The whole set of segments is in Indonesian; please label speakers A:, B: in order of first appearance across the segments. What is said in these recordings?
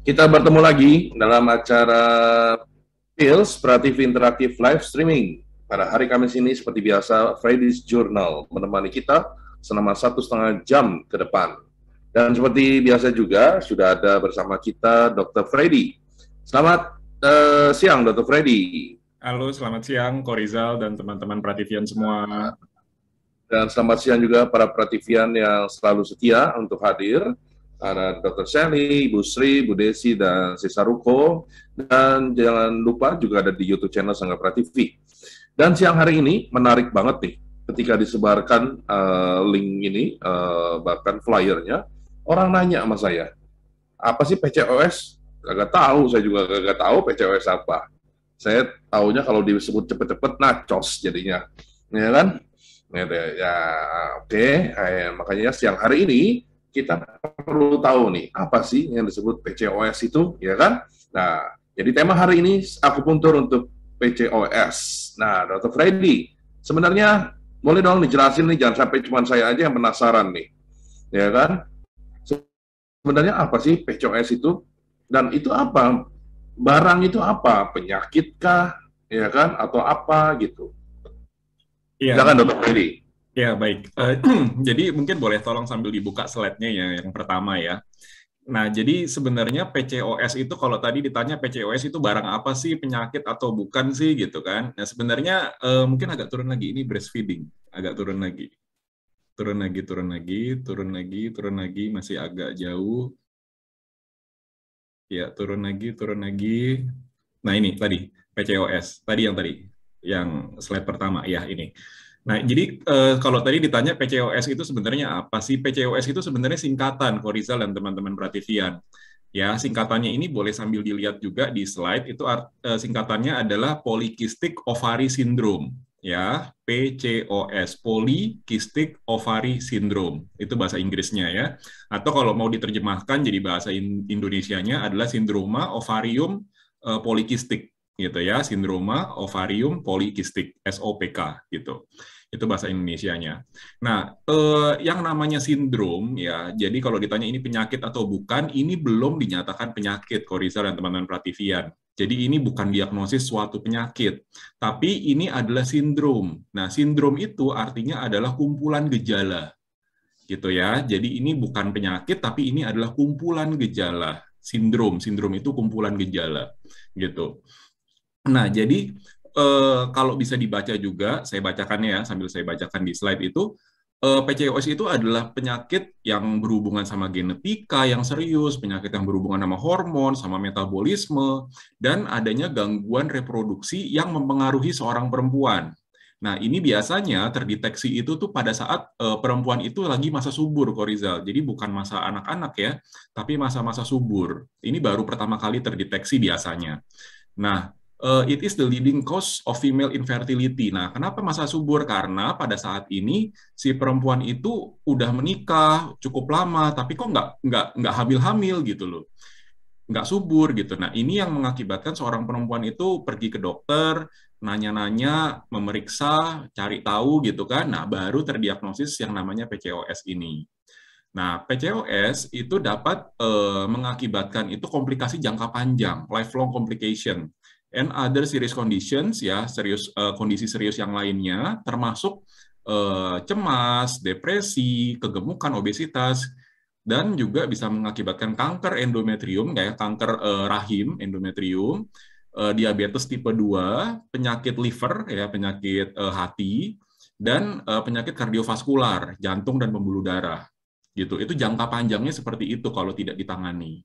A: Kita bertemu lagi dalam acara PILS Prativ Interaktif Live Streaming. Pada hari Kamis ini, seperti biasa, Friday's Journal menemani kita selama 1,5 jam ke depan. Dan seperti biasa juga, sudah ada bersama kita Dr. Freddy. Selamat siang, Dr. Freddy.
B: Halo, selamat siang, Ko Rizal dan teman-teman Prativian semua.
A: Dan selamat siang juga para Prativian yang selalu setia untuk hadir. Ada Dr. Sally, Ibu Sri, Bu Desi, dan Sisaruko. Dan jangan lupa juga ada di YouTube channel Sangga Prativi. Dan siang hari ini menarik banget nih, ketika disebarkan link ini, bahkan flyernya, orang nanya sama saya, apa sih PCOS? Gak tahu, saya juga gak tahu PCOS apa. Saya taunya kalau disebut cepet-cepet nacos jadinya, ya kan? Ya, oke. Makanya siang hari ini kita perlu tahu nih, apa sih yang disebut PCOS itu, ya kan? Nah, jadi tema hari ini akupuntur untuk PCOS. Nah, Dr. Freddy, sebenarnya boleh dong dijelasin nih, jangan sampai cuma saya aja yang penasaran nih, ya kan? Sebenarnya apa sih PCOS itu? Dan itu apa? Barang itu apa? Penyakit kah? Ya kan? Atau apa gitu?
B: Iya,
A: Silakan Dr. Freddy.
B: ya baik. Jadi mungkin boleh tolong sambil dibuka slide-nya ya, yang pertama ya. Nah, jadi sebenarnya PCOS itu kalau tadi ditanya PCOS itu barang apa sih, penyakit atau bukan sih gitu kan. Nah, sebenarnya mungkin agak turun lagi, ini breastfeeding. Agak turun lagi. Turun lagi, turun lagi, turun lagi, turun lagi, masih agak jauh. Ya, turun lagi, turun lagi. Nah, ini tadi, PCOS. Yang slide pertama, ya ini. Nah, jadi kalau tadi ditanya PCOS itu sebenarnya apa sih? PCOS itu sebenarnya singkatan, Korizal dan teman-teman Prativian. Ya, singkatannya ini boleh sambil dilihat juga di slide, itu singkatannya adalah Polycystic Ovary Syndrome. Ya, PCOS, Polycystic Ovary Syndrome. Itu bahasa Inggrisnya ya. Atau kalau mau diterjemahkan jadi bahasa Indonesianya adalah Sindroma Ovarium Polycystic gitu ya, Sindroma Ovarium Polycystic, SOPK gitu. Itu bahasa Indonesianya. Nah, yang namanya sindrom ya, jadi kalau ditanya ini penyakit atau bukan, ini belum dinyatakan penyakit, Korizal dan teman-teman Prativian. Jadi ini bukan diagnosis suatu penyakit, tapi ini adalah sindrom. Nah, sindrom itu artinya adalah kumpulan gejala gitu ya. Jadi ini bukan penyakit, tapi ini adalah kumpulan gejala. Sindrom itu kumpulan gejala gitu. Nah, jadi kalau bisa dibaca juga, saya bacakannya ya, sambil saya bacakan di slide itu, PCOS itu adalah penyakit yang berhubungan sama genetika yang serius, penyakit yang berhubungan sama hormon, sama metabolisme, dan adanya gangguan reproduksi yang mempengaruhi seorang perempuan. Nah, ini biasanya terdeteksi itu tuh pada saat perempuan itu lagi masa subur, Korizal. Jadi bukan masa anak-anak ya, tapi masa-masa subur. Ini baru pertama kali terdeteksi biasanya. Nah, it is the leading cause of female infertility. Nah, kenapa masa subur? Karena pada saat ini si perempuan itu udah menikah cukup lama, tapi kok nggak hamil-hamil gitu loh, nggak subur gitu. Nah, ini yang mengakibatkan seorang perempuan itu pergi ke dokter, nanya-nanya, memeriksa, cari tahu gitu kan. Nah, baru terdiagnosis yang namanya PCOS ini. Nah, PCOS itu dapat mengakibatkan itu komplikasi jangka panjang, lifelong complication, and other serious conditions ya, kondisi serius yang lainnya, termasuk cemas, depresi, kegemukan, obesitas, dan juga bisa mengakibatkan kanker endometrium, kayak kanker rahim, endometrium, diabetes tipe 2, penyakit liver, ya penyakit hati, dan penyakit kardiovaskular, jantung dan pembuluh darah. Gitu. Itu jangka panjangnya seperti itu kalau tidak ditangani.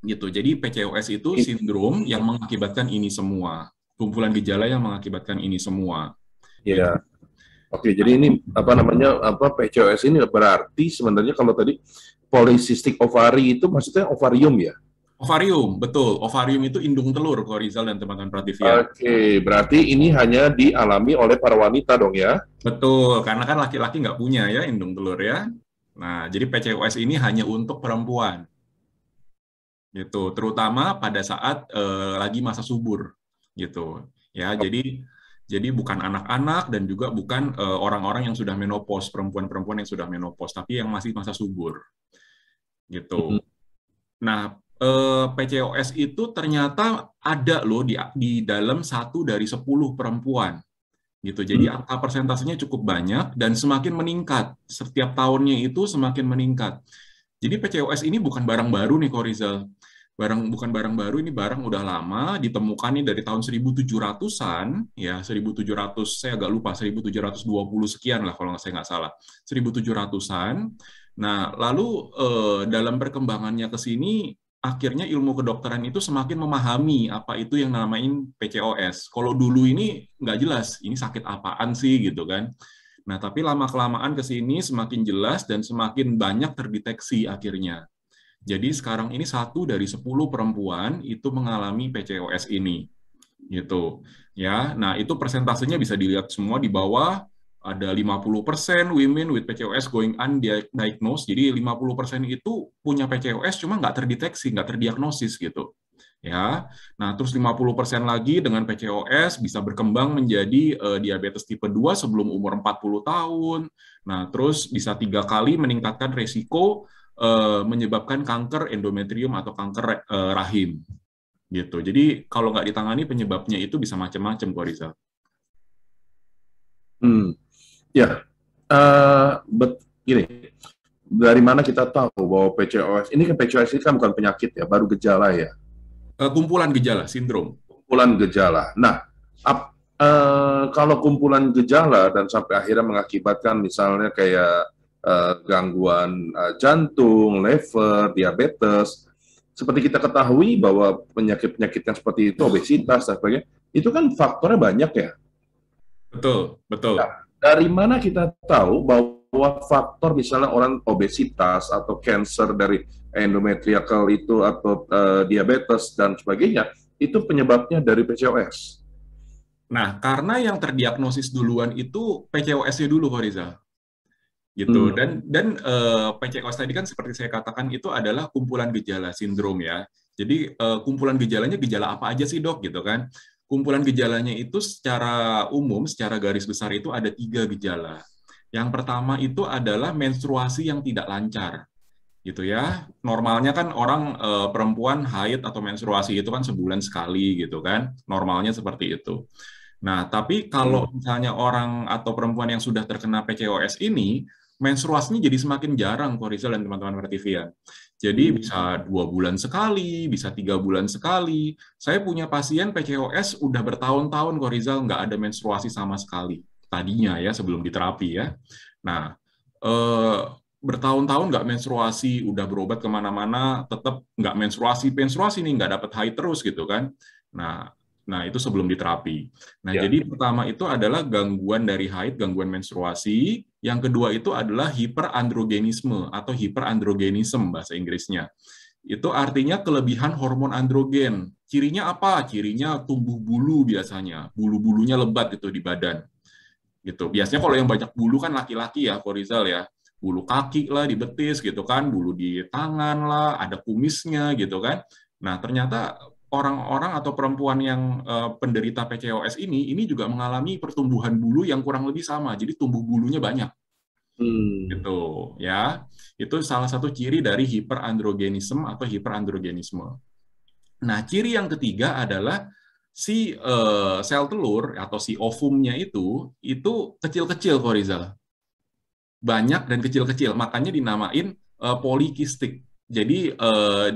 B: Gitu. Jadi PCOS itu sindrom yang mengakibatkan ini semua. Kumpulan gejala yang mengakibatkan ini semua. Gitu.
A: Ya. Oke, jadi ini apa namanya, PCOS ini berarti sebenarnya kalau tadi polycystic ovary itu maksudnya ovarium ya?
B: Ovarium, betul. Ovarium itu indung telur, Korizal dan teman-teman Prativian.
A: Oke, berarti ini hanya dialami oleh para wanita dong ya?
B: Betul, karena kan laki-laki nggak punya ya indung telur ya. Nah, jadi PCOS ini hanya untuk perempuan. Gitu. Terutama pada saat lagi masa subur. Gitu. Ya, jadi bukan anak-anak dan juga bukan orang-orang yang sudah menopause, perempuan-perempuan yang sudah menopause, tapi yang masih masa subur. Gitu. Nah, PCOS itu ternyata ada loh di dalam 1 dari 10 perempuan gitu. Jadi angka persentasenya cukup banyak dan semakin meningkat. Setiap tahunnya itu semakin meningkat. Jadi PCOS ini bukan barang baru nih, Korizal. Bukan barang baru, ini barang udah lama, ditemukannya dari tahun 1700-an, ya 1700, saya agak lupa, 1720 sekian lah kalau saya nggak salah, 1700-an. Nah, lalu dalam perkembangannya ke sini, akhirnya ilmu kedokteran itu semakin memahami apa itu yang namanya PCOS. Kalau dulu ini nggak jelas, ini sakit apaan sih gitu kan. Nah, tapi lama-kelamaan ke sini semakin jelas dan semakin banyak terdeteksi akhirnya. Jadi sekarang ini 1 dari 10 perempuan itu mengalami PCOS ini. Gitu. Ya, nah itu persentasenya bisa dilihat semua di bawah, ada 50% women with PCOS going undiagnosed. Jadi 50% itu punya PCOS cuma nggak terdeteksi, nggak terdiagnosis gitu. Ya, nah terus 50% lagi dengan PCOS bisa berkembang menjadi diabetes tipe 2 sebelum umur 40 tahun. Nah, terus bisa 3 kali meningkatkan resiko menyebabkan kanker endometrium atau kanker rahim. Gitu. Jadi kalau nggak ditangani penyebabnya itu bisa macam-macam, kok Rizal.
A: Ya, gini, dari mana kita tahu bahwa PCOS ini kan bukan penyakit ya, baru gejala ya.
B: Kumpulan gejala, sindrom.
A: Kumpulan gejala. Nah, kalau kumpulan gejala dan sampai akhirnya mengakibatkan misalnya kayak gangguan jantung, liver, diabetes, seperti kita ketahui bahwa penyakit-penyakit yang seperti itu, obesitas dan sebagainya, itu kan faktornya banyak ya.
B: Betul, betul.
A: Nah, dari mana kita tahu bahwa faktor misalnya orang obesitas atau cancer dari endometrial itu atau diabetes dan sebagainya, itu penyebabnya dari PCOS?
B: Nah, karena yang terdiagnosis duluan itu PCOS-nya dulu, Rizal. Gitu. Dan PCOS tadi kan seperti saya katakan itu adalah kumpulan gejala sindrom ya. Jadi kumpulan gejalanya gejala apa aja sih, Dok, gitu kan? Kumpulan gejalanya itu secara umum, secara garis besar itu ada 3 gejala. Yang pertama itu adalah menstruasi yang tidak lancar, gitu ya. Normalnya kan orang perempuan haid atau menstruasi itu kan sebulan sekali, gitu kan. Normalnya seperti itu. Nah, tapi kalau misalnya orang atau perempuan yang sudah terkena PCOS ini, menstruasinya jadi semakin jarang, kok Rizal dan teman-teman Pertivian. Jadi bisa 2 bulan sekali, bisa 3 bulan sekali. Saya punya pasien PCOS udah bertahun-tahun, kok Rizal, nggak ada menstruasi sama sekali. Tadinya ya, sebelum diterapi ya. Nah, bertahun-tahun nggak menstruasi, udah berobat kemana-mana, tetap nggak menstruasi nih, nggak dapat haid terus gitu kan. Nah, itu sebelum diterapi. Nah, jadi pertama itu adalah gangguan dari haid, gangguan menstruasi. Yang kedua itu adalah hiperandrogenisme atau hiperandrogenism bahasa Inggrisnya. Itu artinya kelebihan hormon androgen. Cirinya apa? Cirinya tumbuh bulu biasanya. Bulu-bulunya lebat itu di badan. Gitu. Biasanya kalau yang banyak bulu kan laki-laki ya, Korizal ya. Bulu kaki lah di betis gitu kan, bulu di tangan lah, ada kumisnya gitu kan. Nah, ternyata orang-orang atau perempuan yang penderita PCOS ini juga mengalami pertumbuhan bulu yang kurang lebih sama. Jadi tumbuh bulunya banyak. Gitu ya. Itu salah satu ciri dari hiperandrogenisme atau hiperandrogenisme. Nah, ciri yang ketiga adalah si sel telur atau si ovumnya itu kecil-kecil, kok Rizal. Banyak dan kecil-kecil, makanya dinamain polikistik. Jadi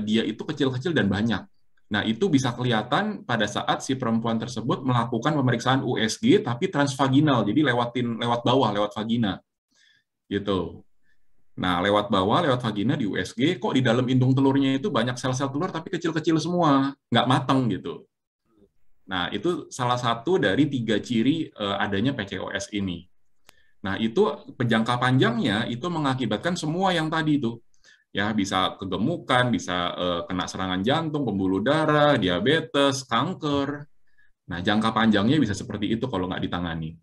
B: dia itu kecil-kecil dan banyak. Nah, itu bisa kelihatan pada saat si perempuan tersebut melakukan pemeriksaan USG tapi transvaginal, jadi lewat bawah, lewat vagina. Gitu. Nah, lewat bawah, lewat vagina di USG, kok di dalam indung telurnya itu banyak sel-sel telur tapi kecil-kecil semua, nggak matang gitu. Nah, itu salah satu dari 3 ciri adanya PCOS ini. Nah, itu jangka panjangnya itu mengakibatkan semua yang tadi itu. Ya, bisa kegemukan, bisa kena serangan jantung, pembuluh darah, diabetes, kanker. Nah, jangka panjangnya bisa seperti itu kalau nggak ditangani.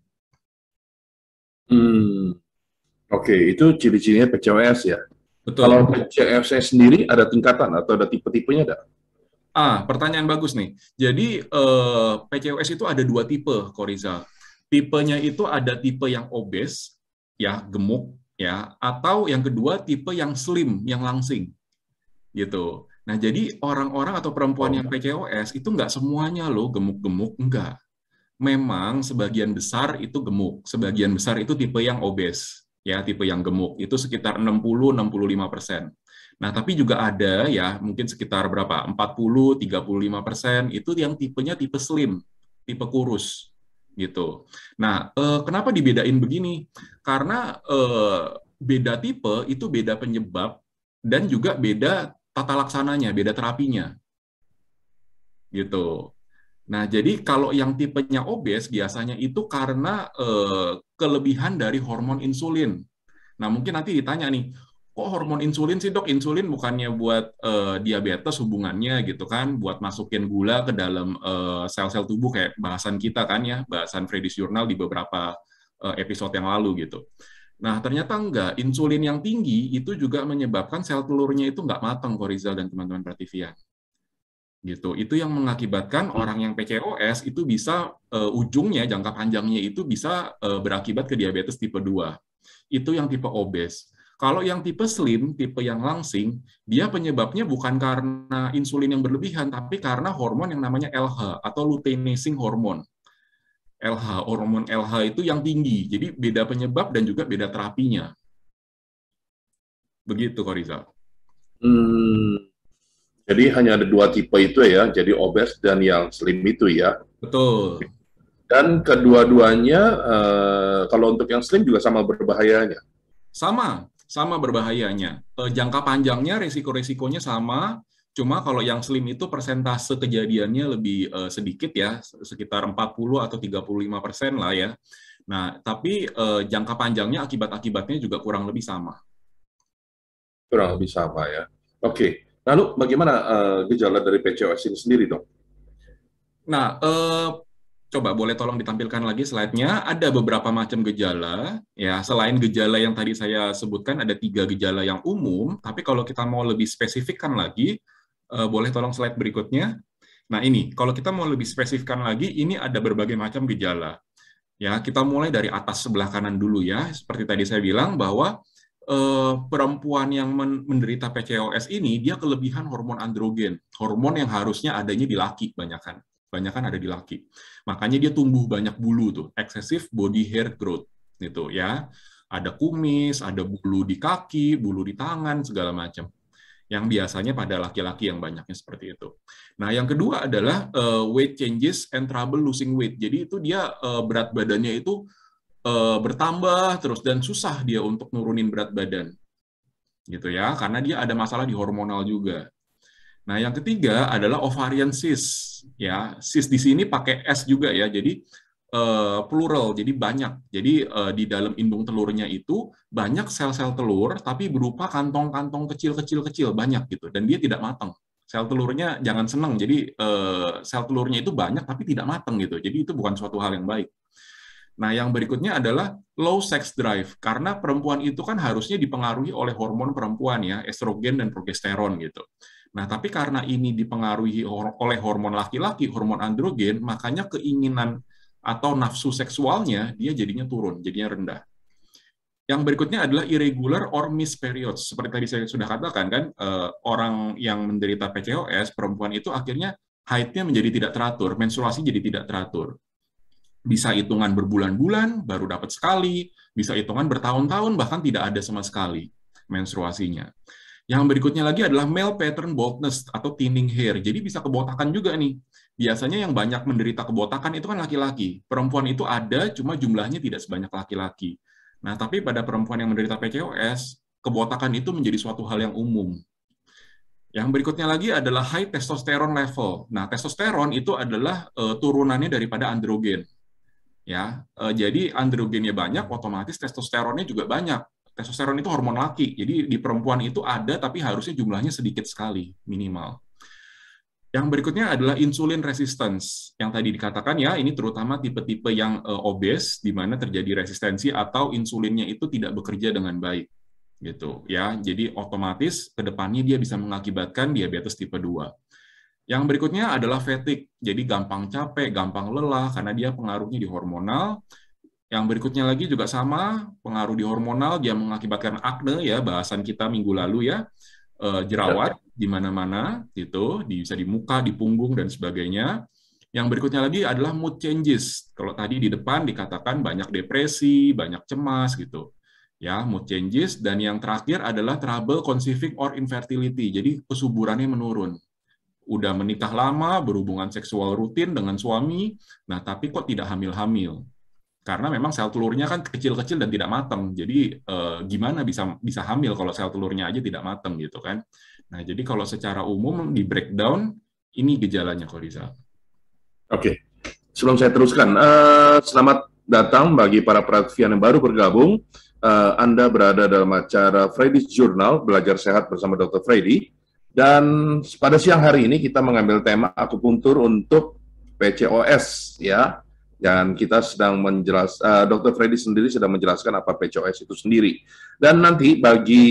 A: Oke, itu ciri-cirinya PCOS ya.
B: Betul.
A: Kalau PCOS sendiri ada tingkatan atau ada tipe-tipenya ada?
B: Pertanyaan bagus nih. Jadi PCOS itu ada 2 tipe, Koriza. Tipenya itu ada tipe yang obes, ya gemuk, ya, atau yang kedua tipe yang slim, yang langsing, gitu. Nah, jadi orang-orang atau perempuan yang PCOS itu nggak semuanya loh gemuk-gemuk, enggak. Memang sebagian besar itu gemuk, sebagian besar itu tipe yang obes, ya, tipe yang gemuk, itu sekitar 60-65%. Nah, tapi juga ada ya, mungkin sekitar berapa, 40-35% itu yang tipenya tipe slim, tipe kurus, gitu. Nah, kenapa dibedain begini? Karena beda tipe itu beda penyebab dan juga beda tata laksananya, beda terapinya, gitu. Nah, jadi kalau yang tipenya obes biasanya itu karena kelebihan dari hormon insulin. Nah, mungkin nanti ditanya nih, kok hormon insulin sih dok? Insulin bukannya buat diabetes hubungannya gitu kan, buat masukin gula ke dalam sel-sel tubuh kayak bahasan kita kan ya, bahasan Freddy's Journal di beberapa episode yang lalu gitu. Nah, ternyata enggak. Insulin yang tinggi itu juga menyebabkan sel telurnya itu enggak matang, kok Rizal dan teman-teman Prativian. Gitu. Itu yang mengakibatkan orang yang PCOS itu bisa ujungnya jangka panjangnya itu bisa berakibat ke diabetes tipe 2. Itu yang tipe obes. Kalau yang tipe slim, tipe yang langsing, dia penyebabnya bukan karena insulin yang berlebihan, tapi karena hormon yang namanya LH atau luteinizing hormone. LH, hormon LH itu yang tinggi. Jadi beda penyebab dan juga beda terapinya. Begitu, Korizal.
A: Jadi hanya ada dua tipe itu ya, jadi obes dan yang slim itu ya.
B: Betul.
A: Dan kedua-duanya, kalau untuk yang slim juga sama berbahayanya.
B: Sama berbahayanya. Jangka panjangnya resiko-resikonya sama, cuma kalau yang slim itu persentase kejadiannya lebih sedikit ya, sekitar 40 atau 35% lah ya. Nah, tapi jangka panjangnya akibat-akibatnya juga kurang lebih sama.
A: Kurang lebih sama ya. Oke. Lalu bagaimana gejala dari PCOS ini sendiri, dok?
B: Nah, coba boleh tolong ditampilkan lagi slide-nya. Ada beberapa macam gejala, ya. Selain gejala yang tadi saya sebutkan, ada 3 gejala yang umum. Tapi kalau kita mau lebih spesifikkan lagi, boleh tolong slide berikutnya. Nah, ini kalau kita mau lebih spesifikkan lagi, ini ada berbagai macam gejala. Ya, kita mulai dari atas sebelah kanan dulu ya. Seperti tadi saya bilang bahwa perempuan yang menderita PCOS ini dia kelebihan hormon androgen, hormon yang harusnya adanya di laki banyakan ada di laki. Makanya dia tumbuh banyak bulu tuh, excessive body hair growth gitu ya. Ada kumis, ada bulu di kaki, bulu di tangan, segala macam. Yang biasanya pada laki-laki yang banyaknya seperti itu. Nah, yang kedua adalah weight changes and trouble losing weight. Jadi itu dia berat badannya itu bertambah terus dan susah dia untuk nurunin berat badan gitu ya, karena dia ada masalah di hormonal juga. Nah, yang ketiga adalah ovarian cyst ya. Cyst di sini pakai S juga ya, jadi plural, jadi banyak. Jadi di dalam indung telurnya itu banyak sel-sel telur tapi berupa kantong-kantong kecil-kecil banyak gitu, dan dia tidak matang. Sel telurnya jangan senang, jadi sel telurnya itu banyak tapi tidak matang gitu. Jadi itu bukan suatu hal yang baik. Nah, yang berikutnya adalah low sex drive, karena perempuan itu kan harusnya dipengaruhi oleh hormon perempuan ya, estrogen dan progesteron gitu. Nah, tapi karena ini dipengaruhi oleh hormon laki-laki, hormon androgen, makanya keinginan atau nafsu seksualnya dia jadinya turun, jadinya rendah. Yang berikutnya adalah irregular or missed periods. Seperti tadi saya sudah katakan kan, orang yang menderita PCOS, perempuan itu akhirnya haidnya menjadi tidak teratur, menstruasi jadi tidak teratur. Bisa hitungan berbulan-bulan, baru dapat sekali, bisa hitungan bertahun-tahun, bahkan tidak ada sama sekali menstruasinya. Yang berikutnya lagi adalah male pattern baldness atau thinning hair. Jadi bisa kebotakan juga nih. Biasanya yang banyak menderita kebotakan itu kan laki-laki. Perempuan itu ada, cuma jumlahnya tidak sebanyak laki-laki. Nah, tapi pada perempuan yang menderita PCOS, kebotakan itu menjadi suatu hal yang umum. Yang berikutnya lagi adalah high testosterone level. Nah, testosteron itu adalah turunannya daripada androgen. Ya, jadi androgennya banyak, otomatis testosteronnya juga banyak. Testosteron itu hormon laki, jadi di perempuan itu ada, tapi harusnya jumlahnya sedikit sekali, minimal. Yang berikutnya adalah insulin resistance, yang tadi dikatakan ya, ini terutama tipe-tipe yang obes, di mana terjadi resistensi atau insulinnya itu tidak bekerja dengan baik. Gitu ya, jadi otomatis ke depannya dia bisa mengakibatkan diabetes tipe 2. Yang berikutnya adalah fatigue, jadi gampang capek, gampang lelah, karena dia pengaruhnya di hormonal. Yang berikutnya lagi juga sama, pengaruh di hormonal, dia mengakibatkan akne, ya, bahasan kita minggu lalu ya. jerawat di mana-mana, gitu, bisa di muka, di punggung dan sebagainya. Yang berikutnya lagi adalah mood changes. Kalau tadi di depan dikatakan banyak depresi, banyak cemas gitu. Ya, mood changes, dan yang terakhir adalah trouble conceiving or infertility. Jadi kesuburannya menurun. Udah menikah lama, berhubungan seksual rutin dengan suami, nah tapi kok tidak hamil-hamil. Karena memang sel telurnya kan kecil-kecil dan tidak matang. Jadi gimana bisa hamil kalau sel telurnya aja tidak matang gitu kan. Nah, jadi kalau secara umum di breakdown ini gejalanya kok Rizal.
A: Oke, sebelum saya teruskan, selamat datang bagi para praktivian yang baru bergabung. Anda berada dalam acara Freddy's Journal, Belajar Sehat bersama Dr. Freddy. Dan pada siang hari ini kita mengambil tema akupuntur untuk PCOS, ya. Dan kita sedang Dr. Freddy sendiri sedang menjelaskan apa PCOS itu sendiri. Dan nanti bagi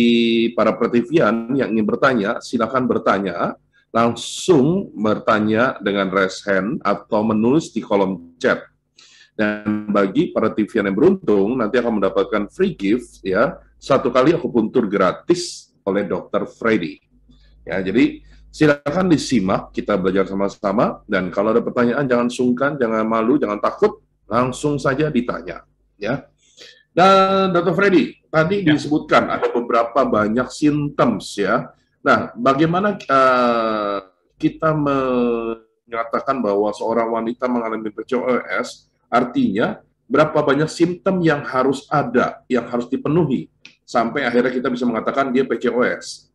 A: para praktivian yang ingin bertanya, silakan bertanya. Langsung bertanya dengan raise hand atau menulis di kolom chat. Dan bagi para TVN yang beruntung, nanti akan mendapatkan free gift, ya, 1 kali akupuntur gratis oleh Dr. Freddy. Ya, jadi silakan disimak, kita belajar sama-sama, dan kalau ada pertanyaan jangan sungkan, jangan malu, jangan takut, langsung saja ditanya. Ya. Dan Dr. Freddy, tadi disebutkan ada beberapa banyak symptoms, ya. Nah, bagaimana kita menyatakan bahwa seorang wanita mengalami PCOS, artinya berapa banyak simptom yang harus ada, yang harus dipenuhi, sampai akhirnya kita bisa mengatakan dia PCOS?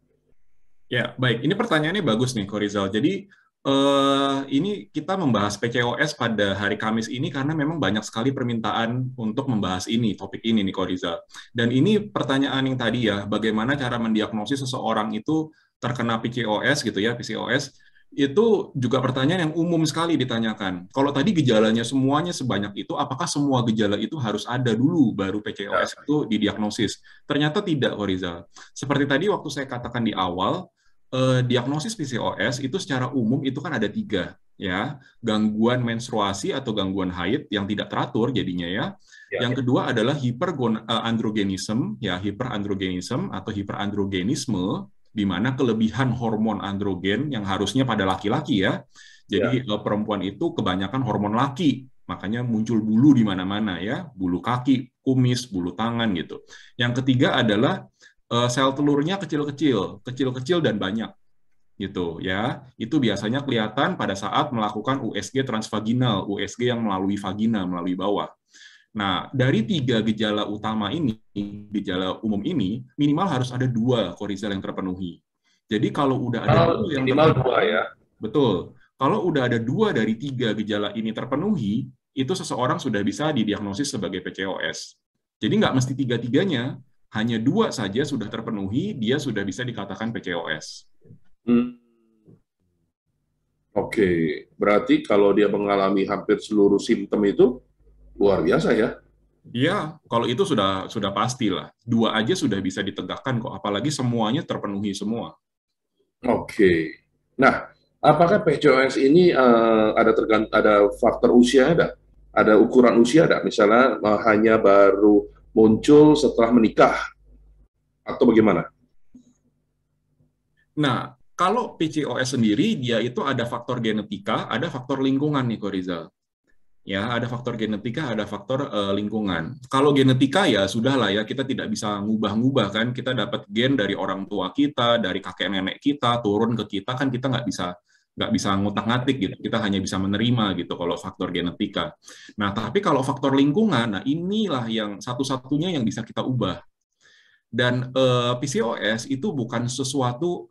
B: Ya, baik. Ini pertanyaannya bagus nih, Korizal. Jadi, ini kita membahas PCOS pada hari Kamis ini karena memang banyak sekali permintaan untuk membahas ini, topik ini nih, Korizal. Dan ini pertanyaan yang tadi ya, bagaimana cara mendiagnosis seseorang itu terkena PCOS gitu ya, PCOS, itu juga pertanyaan yang umum sekali ditanyakan. Kalau tadi gejalanya semuanya sebanyak itu, apakah semua gejala itu harus ada dulu baru PCOS itu didiagnosis? Ternyata tidak, Korizal. Seperti tadi waktu saya katakan di awal, diagnosis PCOS itu secara umum itu kan ada 3, ya, gangguan menstruasi atau gangguan haid yang tidak teratur jadinya ya. Yang kedua adalah hiperandrogenism, ya, hiperandrogenism atau hiperandrogenisme, di mana kelebihan hormon androgen yang harusnya pada laki-laki ya. Jadi perempuan itu kebanyakan hormon laki, makanya muncul bulu di mana-mana ya, bulu kaki, kumis, bulu tangan gitu. Yang ketiga adalah sel telurnya kecil-kecil dan banyak, gitu ya. Itu biasanya kelihatan pada saat melakukan USG transvaginal, USG yang melalui vagina, melalui bawah. Nah, dari 3 gejala utama ini, gejala umum ini, minimal harus ada 2 Korizal yang terpenuhi. Jadi kalau udah ada 2 yang
A: minimal 2 ya.
B: Betul. Kalau udah ada 2 dari 3 gejala ini terpenuhi, itu seseorang sudah bisa didiagnosis sebagai PCOS. Jadi nggak mesti 3-3-nya, hanya 2 saja sudah terpenuhi, dia sudah bisa dikatakan PCOS.
A: Oke, berarti kalau dia mengalami hampir seluruh simptom itu, luar biasa ya?
B: Iya, kalau itu sudah pastilah. 2 aja sudah bisa ditegakkan kok, apalagi semuanya terpenuhi semua.
A: Oke. Nah, apakah PCOS ini ada faktor usia ada? Ada ukuran usia ada? Misalnya hanya baru muncul setelah menikah atau bagaimana?
B: Nah, kalau PCOS sendiri dia itu ada faktor genetika, ada faktor lingkungan nih Korizal. Ya, ada faktor genetika, ada faktor lingkungan. Kalau genetika ya sudahlah ya, kita tidak bisa ngubah-ngubah kan, kita dapat gen dari orang tua kita, dari kakek nenek kita, turun ke kita kan kita nggak bisa ngutak-ngatik gitu, kita hanya bisa menerima gitu kalau faktor genetika. Nah, tapi kalau faktor lingkungan, nah inilah yang satu-satunya yang bisa kita ubah. Dan PCOS itu bukan sesuatu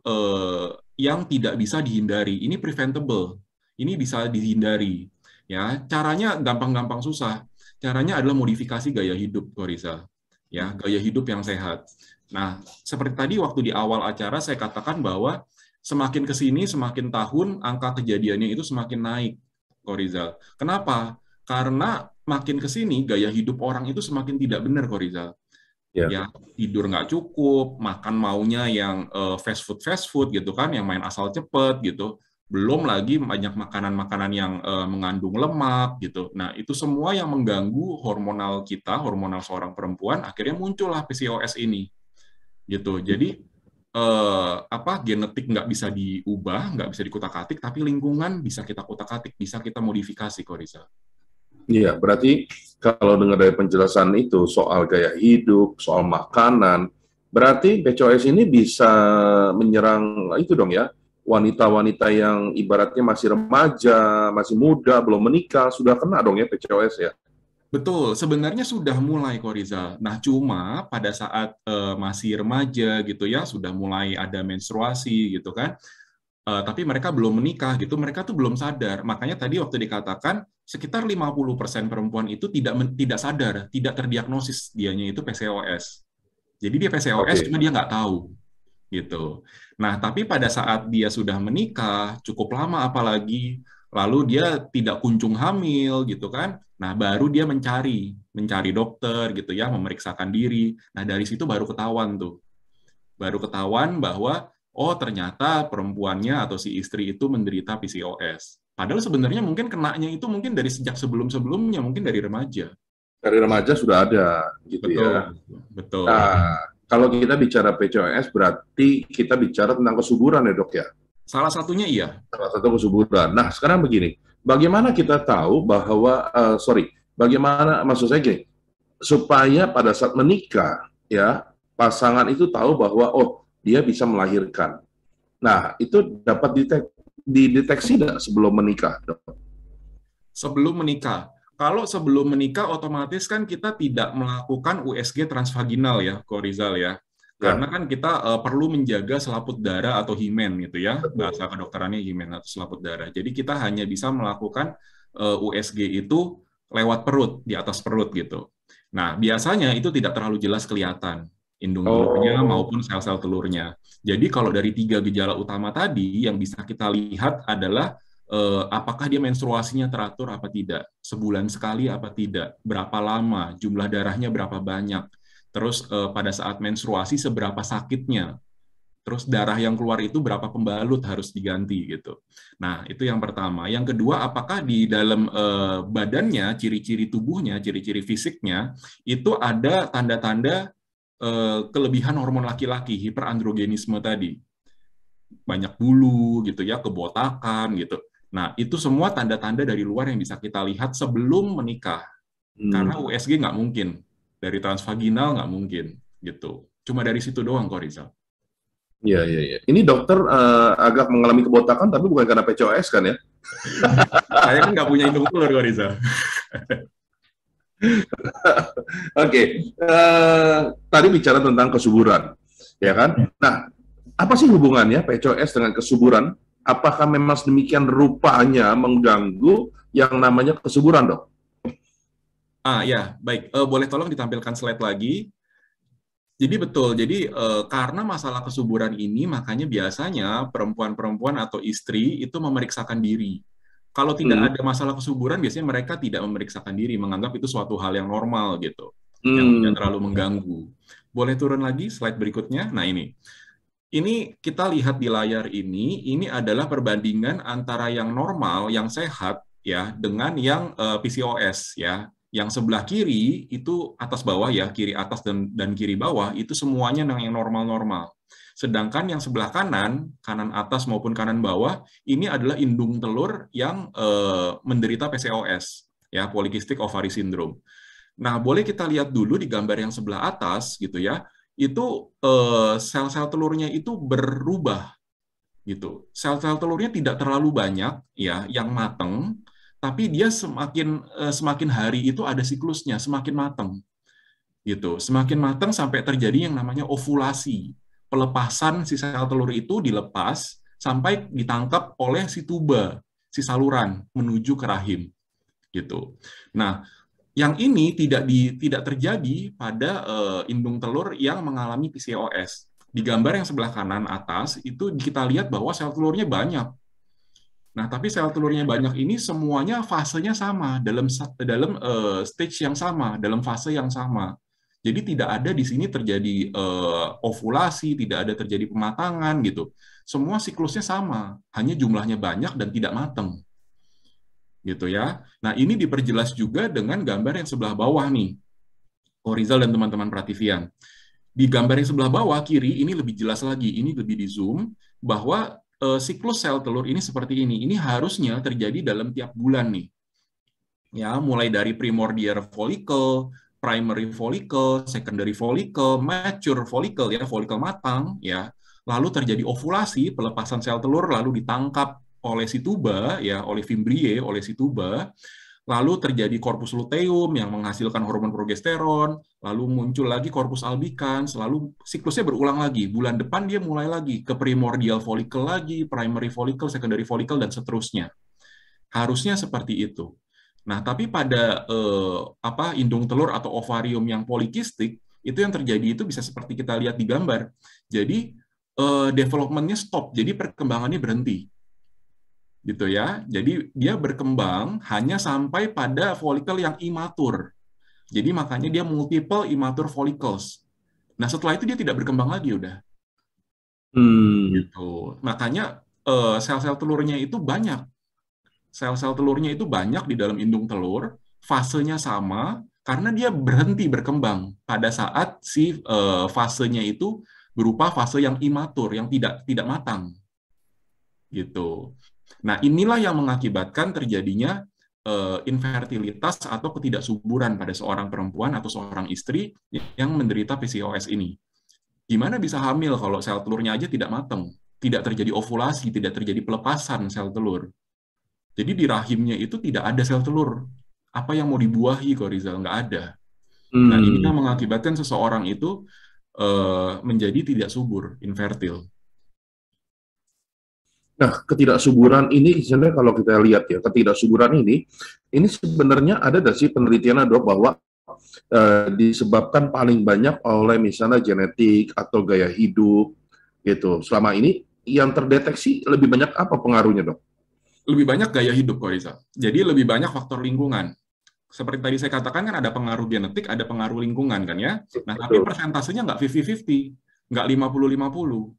B: yang tidak bisa dihindari, ini preventable, ini bisa dihindari. Ya, caranya gampang-gampang susah. Caranya adalah modifikasi gaya hidup, Korisa. Ya, gaya hidup yang sehat. Nah, seperti tadi waktu di awal acara saya katakan bahwa semakin ke sini, semakin tahun, angka kejadiannya itu semakin naik, Korizal. Kenapa? Karena makin ke sini, gaya hidup orang itu semakin tidak benar, Korizal. Ya, tidur nggak cukup, makan maunya yang fast food gitu kan, yang main asal cepet gitu. Belum lagi banyak makanan-makanan yang mengandung lemak gitu. Nah, itu semua yang mengganggu hormonal kita, hormonal seorang perempuan, akhirnya muncullah PCOS ini. Gitu. Jadi genetik nggak bisa diubah, nggak bisa dikutak-atik, tapi lingkungan bisa kita kutak-atik, bisa kita modifikasi, kok Rizal.
A: Iya, berarti kalau dengar dari penjelasan itu soal gaya hidup, soal makanan, berarti PCOS ini bisa menyerang itu dong ya, wanita-wanita yang ibaratnya masih remaja, masih muda, belum menikah, sudah kena dong ya PCOS ya?
B: Betul, sebenarnya sudah mulai kok Rizal. Nah, cuma pada saat masih remaja gitu ya, sudah mulai ada menstruasi gitu kan, tapi mereka belum menikah gitu, mereka tuh belum sadar. Makanya tadi waktu dikatakan sekitar 50% perempuan itu tidak sadar, tidak terdiagnosis dianya itu PCOS. Jadi dia PCOS
A: Oke.
B: cuma dia nggak tahu gitu. Nah, tapi pada saat dia sudah menikah, cukup lama apalagi, lalu dia tidak kunjung hamil gitu kan. Nah, baru dia mencari dokter gitu ya, memeriksakan diri. Nah, dari situ baru ketahuan tuh. Baru ketahuan bahwa oh ternyata perempuannya atau si istri itu menderita PCOS. Padahal sebenarnya mungkin kenanya itu mungkin dari sejak sebelum-sebelumnya, mungkin dari remaja.
A: Dari remaja sudah ada gitu ya.
B: Betul, betul.
A: Nah, kalau kita bicara PCOS berarti kita bicara tentang kesuburan ya dok ya.
B: Salah satunya iya.
A: Salah satu kesuburan. Nah, sekarang begini, bagaimana kita tahu bahwa, bagaimana maksud saya gini, supaya pada saat menikah, ya, pasangan itu tahu bahwa, oh, dia bisa melahirkan. Nah, itu dapat dideteksi tidak sebelum menikah, dok?
B: Sebelum menikah. Kalau sebelum menikah, otomatis kan kita tidak melakukan USG transvaginal ya, Korizal ya. Karena
A: Ya,
B: kan kita perlu menjaga selaput darah atau himen gitu ya,
A: betul.
B: bahasa kedokterannya himen atau selaput darah. Jadi kita hanya bisa melakukan USG itu lewat perut, di atas perut gitu. Nah, biasanya itu tidak terlalu jelas kelihatan, indung telurnya
A: Oh,
B: maupun sel-sel telurnya. Jadi kalau dari tiga gejala utama tadi, yang bisa kita lihat adalah apakah dia menstruasinya teratur apa tidak, sebulan sekali apa tidak, berapa lama, jumlah darahnya berapa banyak, terus pada saat menstruasi seberapa sakitnya, terus darah yang keluar itu berapa pembalut harus diganti gitu. Nah, itu yang pertama. Yang kedua, apakah di dalam badannya, ciri-ciri tubuhnya, ciri-ciri fisiknya, itu ada tanda-tanda kelebihan hormon laki-laki, hiperandrogenisme tadi, banyak bulu gitu ya, kebotakan gitu. Nah, itu semua tanda-tanda dari luar yang bisa kita lihat sebelum menikah. Karena
A: hmm.
B: USG nggak mungkin, dari transvaginal nggak mungkin gitu. Cuma dari situ doang kok, Rizal.
A: Iya, iya, iya. Ini dokter agak mengalami kebotakan, tapi bukan karena PCOS kan ya?
B: Saya kan nggak punya indung telur kok, Rizal.
A: Oke, tadi bicara tentang kesuburan, ya kan? Nah, apa sih hubungannya PCOS dengan kesuburan? Apakah memang demikian rupanya mengganggu yang namanya kesuburan, dok?
B: Ya, baik. Boleh tolong ditampilkan slide lagi? Jadi betul, jadi karena masalah kesuburan ini, makanya biasanya perempuan-perempuan atau istri itu memeriksakan diri. Kalau tidak
A: Hmm.
B: ada masalah kesuburan, biasanya mereka tidak memeriksakan diri, menganggap itu suatu hal yang normal gitu, yang tidak
A: Hmm.
B: terlalu mengganggu. Boleh turun lagi slide berikutnya? Nah ini kita lihat di layar ini adalah perbandingan antara yang normal, yang sehat, ya, dengan yang PCOS, ya. Yang sebelah kiri itu atas bawah ya, kiri atas dan kiri bawah itu semuanya yang normal-normal. Sedangkan yang sebelah kanan, kanan atas maupun kanan bawah, ini adalah indung telur yang menderita PCOS, ya, polycystic ovary syndrome. Nah, boleh kita lihat dulu di gambar yang sebelah atas gitu ya, itu sel-sel telurnya itu berubah gitu. Sel-sel telurnya tidak terlalu banyak ya yang matang, tapi dia semakin hari itu ada siklusnya, semakin matang gitu. Semakin matang sampai terjadi yang namanya ovulasi. Pelepasan si sel telur itu dilepas sampai ditangkap oleh si tuba, si saluran menuju ke rahim gitu. Nah, yang ini tidak terjadi pada indung telur yang mengalami PCOS. Di gambar yang sebelah kanan atas itu kita lihat bahwa sel telurnya banyak. Nah, tapi sel telurnya banyak ini semuanya fasenya sama dalam stage yang sama, dalam fase yang sama. Jadi tidak ada di sini terjadi ovulasi, tidak ada terjadi pematangan gitu. Semua siklusnya sama, hanya jumlahnya banyak dan tidak matang gitu ya. Nah, ini diperjelas juga dengan gambar yang sebelah bawah nih, Korizal dan teman-teman Prativian. Di gambar yang sebelah bawah kiri ini lebih jelas lagi, ini lebih di zoom bahwa siklus sel telur ini seperti ini. Ini harusnya terjadi dalam tiap bulan nih. Ya, mulai dari primordial follicle, primary follicle, secondary follicle, mature follicle ya, follicle matang ya. Lalu terjadi ovulasi, pelepasan sel telur lalu ditangkap oleh si tuba ya, oleh fimbriae, oleh si tuba. Lalu terjadi corpus luteum yang menghasilkan hormon progesteron, lalu muncul lagi corpus albicans, lalu siklusnya berulang lagi. Bulan depan dia mulai lagi ke primordial follicle lagi, primary follicle, secondary follicle, dan seterusnya. Harusnya seperti itu. Nah, tapi pada indung telur atau ovarium yang polikistik, itu yang terjadi itu bisa seperti kita lihat di gambar. Jadi, development-nya stop, jadi perkembangannya berhenti. Gitu ya. Jadi dia berkembang hanya sampai pada follicle yang imatur. Jadi makanya dia multiple immature follicles. Nah, setelah itu dia tidak berkembang lagi udah. Gitu. Makanya sel-sel telurnya itu banyak. Sel-sel telurnya itu banyak di dalam indung telur, fasenya sama karena dia berhenti berkembang pada saat si fasenya itu berupa fase yang imatur, yang tidak matang. Gitu. Nah, inilah yang mengakibatkan terjadinya infertilitas atau ketidaksuburan pada seorang perempuan atau seorang istri yang menderita PCOS ini. Gimana bisa hamil kalau sel telurnya aja tidak matang, tidak terjadi ovulasi, tidak terjadi pelepasan sel telur. Jadi di rahimnya itu tidak ada sel telur. Apa yang mau dibuahi kok Rizal? Nggak ada. Nah, ini yang mengakibatkan seseorang itu menjadi tidak subur, infertil.
A: Nah, ketidaksuburan ini sebenarnya kalau kita lihat ya, ketidaksuburan ini sebenarnya ada nggak sih penelitian dok bahwa disebabkan paling banyak oleh misalnya genetik atau gaya hidup gitu. Selama ini yang terdeteksi lebih banyak apa pengaruhnya dok?
B: Lebih banyak gaya hidup kok Rizal. Jadi lebih banyak faktor lingkungan. Seperti tadi saya katakan kan ada pengaruh genetik, ada pengaruh lingkungan kan ya. Nah, tapi persentasenya nggak 50-50, nggak 50-50.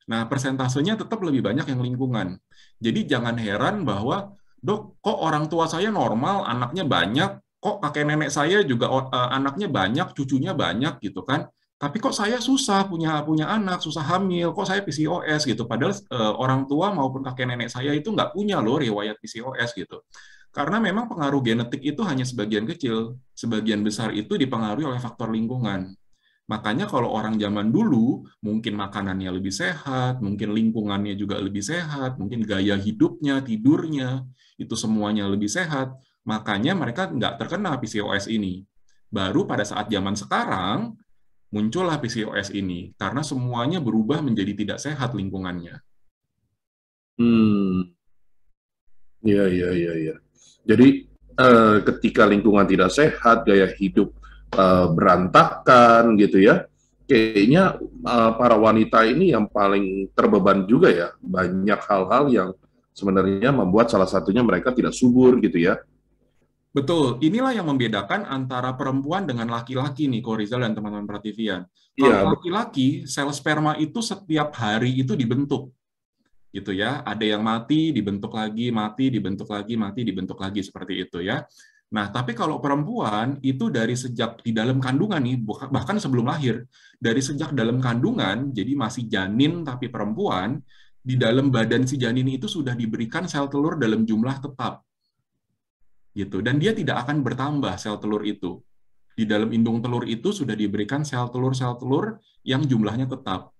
B: Nah, persentasenya tetap lebih banyak yang lingkungan. Jadi jangan heran bahwa, dok, kok orang tua saya normal, anaknya banyak, kok kakek nenek saya juga anaknya banyak, cucunya banyak gitu kan. Tapi kok saya susah punya anak, susah hamil, kok saya PCOS gitu. Padahal orang tua maupun kakek nenek saya itu nggak punya loh riwayat PCOS gitu. Karena memang pengaruh genetik itu hanya sebagian kecil, sebagian besar itu dipengaruhi oleh faktor lingkungan. Makanya kalau orang zaman dulu, mungkin makanannya lebih sehat, mungkin lingkungannya juga lebih sehat, mungkin gaya hidupnya, tidurnya, itu semuanya lebih sehat. Makanya mereka nggak terkena PCOS ini. Baru pada saat zaman sekarang, muncullah PCOS ini, karena semuanya berubah menjadi tidak sehat lingkungannya.
A: Iya. Jadi ketika lingkungan tidak sehat, gaya hidup berantakan gitu ya. Kayaknya para wanita ini yang paling terbeban juga ya. Banyak hal-hal yang sebenarnya membuat salah satunya mereka tidak subur gitu ya.
B: Betul, inilah yang membedakan antara perempuan dengan laki-laki nih, Ko Rizal dan teman-teman Prativian.
A: Iya,
B: Kalau laki-laki, sel sperma itu setiap hari itu dibentuk. Gitu ya, ada yang mati, dibentuk lagi, mati, dibentuk lagi, mati, dibentuk lagi, seperti itu ya. Nah, tapi kalau perempuan itu dari sejak di dalam kandungan nih, bahkan sebelum lahir, dari sejak dalam kandungan, jadi masih janin tapi perempuan, di dalam badan si janin itu sudah diberikan sel telur dalam jumlah tetap. Gitu. Dan dia tidak akan bertambah sel telur itu. Di dalam indung telur itu sudah diberikan sel telur yang jumlahnya tetap.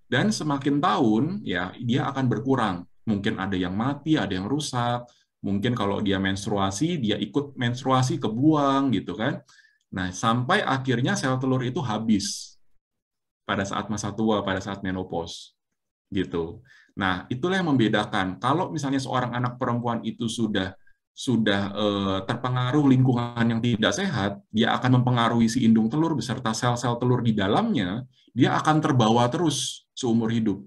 B: Dan semakin tahun, ya dia akan berkurang. Mungkin ada yang mati, ada yang rusak, mungkin kalau dia menstruasi, dia ikut menstruasi kebuang gitu kan. Nah, sampai akhirnya sel telur itu habis pada saat masa tua, pada saat menopause. Gitu. Nah, itulah yang membedakan. Kalau misalnya seorang anak perempuan itu sudah terpengaruh lingkungan yang tidak sehat, dia akan mempengaruhi si indung telur beserta sel-sel telur di dalamnya, dia akan terbawa terus seumur hidup.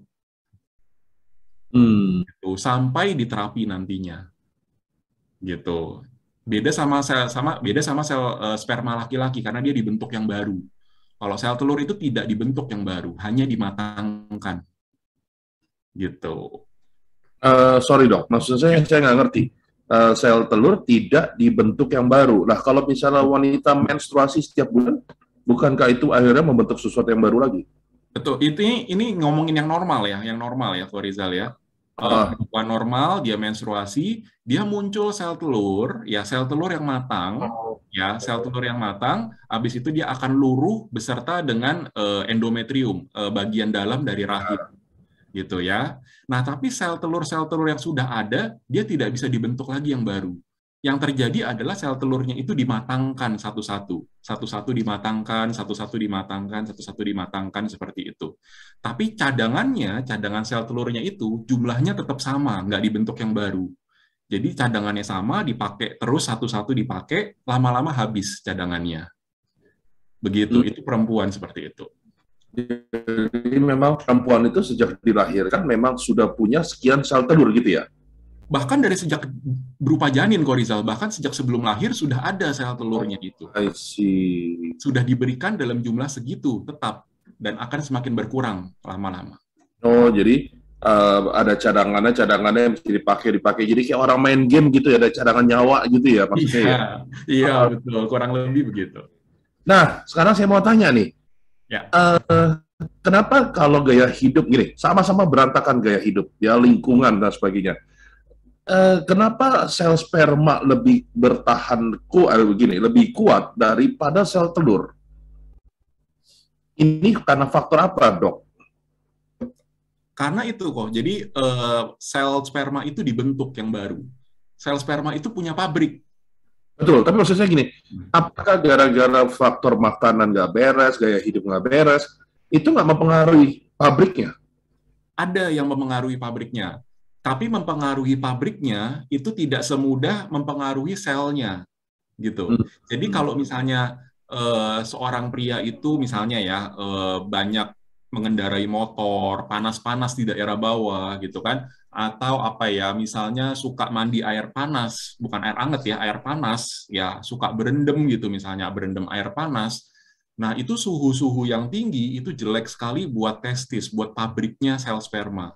B: Gitu, sampai di terapi nantinya. Gitu. Beda sama sel sperma laki-laki karena dia dibentuk yang baru. Kalau sel telur itu tidak dibentuk yang baru, hanya dimatangkan. Gitu.
A: Sorry dok, maksud saya nggak ngerti. Sel telur tidak dibentuk yang baru. Nah, kalau misalnya wanita menstruasi setiap bulan, bukankah itu akhirnya membentuk sesuatu yang baru lagi?
B: Betul. Ini ngomongin yang normal ya, Ko Rizal ya.
A: Ah,
B: Perempuan normal, dia menstruasi, dia muncul sel telur, ya sel telur yang matang, ya sel telur yang matang, habis itu dia akan luruh beserta dengan endometrium, bagian dalam dari rahim, gitu ya. Nah, tapi sel telur yang sudah ada, dia tidak bisa dibentuk lagi yang baru. Yang terjadi adalah sel telurnya itu dimatangkan satu-satu, satu-satu dimatangkan, satu-satu dimatangkan, satu-satu dimatangkan seperti itu. Tapi cadangan sel telurnya itu jumlahnya tetap sama, nggak dibentuk yang baru. Jadi cadangannya sama, dipakai terus satu-satu dipakai, lama-lama habis cadangannya. Begitu,
A: hmm.
B: itu perempuan seperti itu.
A: Jadi memang perempuan itu sejak dilahirkan memang sudah punya sekian sel telur gitu ya?
B: Bahkan dari sejak berupa janin, Korizal, bahkan sejak sebelum lahir sudah ada sel telurnya itu.
A: I see.
B: Sudah diberikan dalam jumlah segitu tetap, dan akan semakin berkurang lama-lama.
A: Oh, jadi ada cadangannya yang bisa dipakai. Jadi kayak orang main game gitu ya, ada cadangan nyawa gitu ya maksudnya
B: Iya,
A: ya.
B: iya betul, kurang lebih begitu.
A: Nah, sekarang saya mau tanya nih,
B: Ya,
A: kenapa kalau gaya hidup gini, sama-sama berantakan gaya hidup, ya lingkungan dan sebagainya. Kenapa sel sperma lebih begini, lebih kuat daripada sel telur? Ini karena faktor apa, dok?
B: karena itu kok. Jadi sel sperma itu dibentuk yang baru. Sel sperma itu punya pabrik.
A: Betul, tapi maksud saya gini, apakah gara-gara faktor makanan nggak beres, gaya hidup nggak beres, itu nggak mempengaruhi pabriknya?
B: Ada yang mempengaruhi pabriknya, tapi mempengaruhi pabriknya itu tidak semudah mempengaruhi selnya, gitu. Jadi
A: Hmm.
B: kalau misalnya seorang pria itu misalnya ya banyak mengendarai motor, panas-panas di daerah bawah gitu kan, atau apa ya, misalnya suka mandi air panas, bukan air anget ya, air panas, ya suka berendam gitu misalnya, berendam air panas. Nah, itu suhu-suhu yang tinggi itu jelek sekali buat testis, buat pabriknya sel sperma.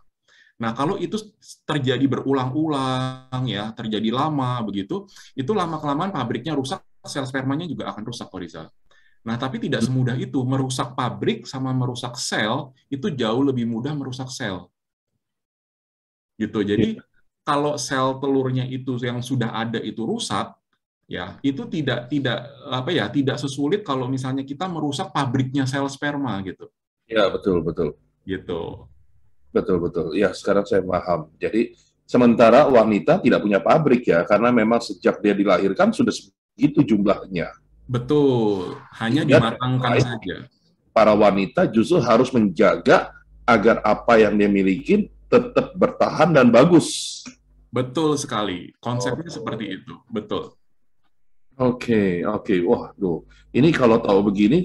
B: Nah, kalau itu terjadi berulang-ulang ya, terjadi lama begitu, itu lama-kelamaan pabriknya rusak, sel spermanya juga akan rusak, Korizal. Nah, tapi tidak semudah itu. Merusak pabrik sama merusak sel itu jauh lebih mudah merusak sel. Gitu.
A: Ya,
B: Jadi kalau sel telurnya itu yang sudah ada itu rusak, ya itu tidak apa ya, tidak sesulit kalau misalnya kita merusak pabriknya sel sperma gitu.
A: ya, betul, betul.
B: Gitu.
A: Betul, betul. Ya, sekarang saya paham. Jadi, sementara wanita tidak punya pabrik ya, karena memang sejak dia dilahirkan sudah segitu jumlahnya.
B: Betul. Hanya
A: Sehingga
B: dimatangkan saja.
A: para wanita justru harus menjaga agar apa yang dia miliki tetap bertahan dan bagus.
B: Betul sekali. Konsepnya
A: Oh.
B: seperti itu. Betul.
A: Oke, oke. Wah, tuh. Ini kalau tahu begini,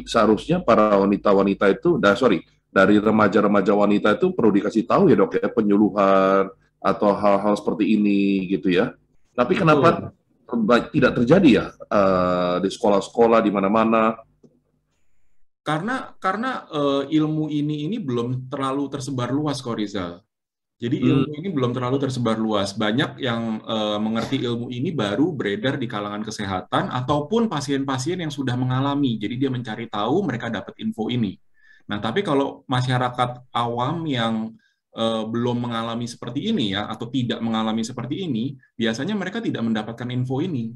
A: seharusnya para wanita-wanita itu, dari remaja-remaja wanita itu perlu dikasih tahu ya dok ya, penyuluhan atau hal-hal seperti ini gitu ya. Tapi kenapa
B: Betul.
A: tidak terjadi ya di sekolah-sekolah di mana-mana?
B: Karena ilmu ini belum terlalu tersebar luas, kok Rizal. Jadi
A: Hmm,
B: ilmu ini belum terlalu tersebar luas. Banyak yang mengerti ilmu ini baru beredar di kalangan kesehatan ataupun pasien-pasien yang sudah mengalami. Jadi dia mencari tahu, mereka dapat info ini. Nah, tapi kalau masyarakat awam yang belum mengalami seperti ini ya, atau tidak mengalami seperti ini, biasanya mereka tidak mendapatkan info ini,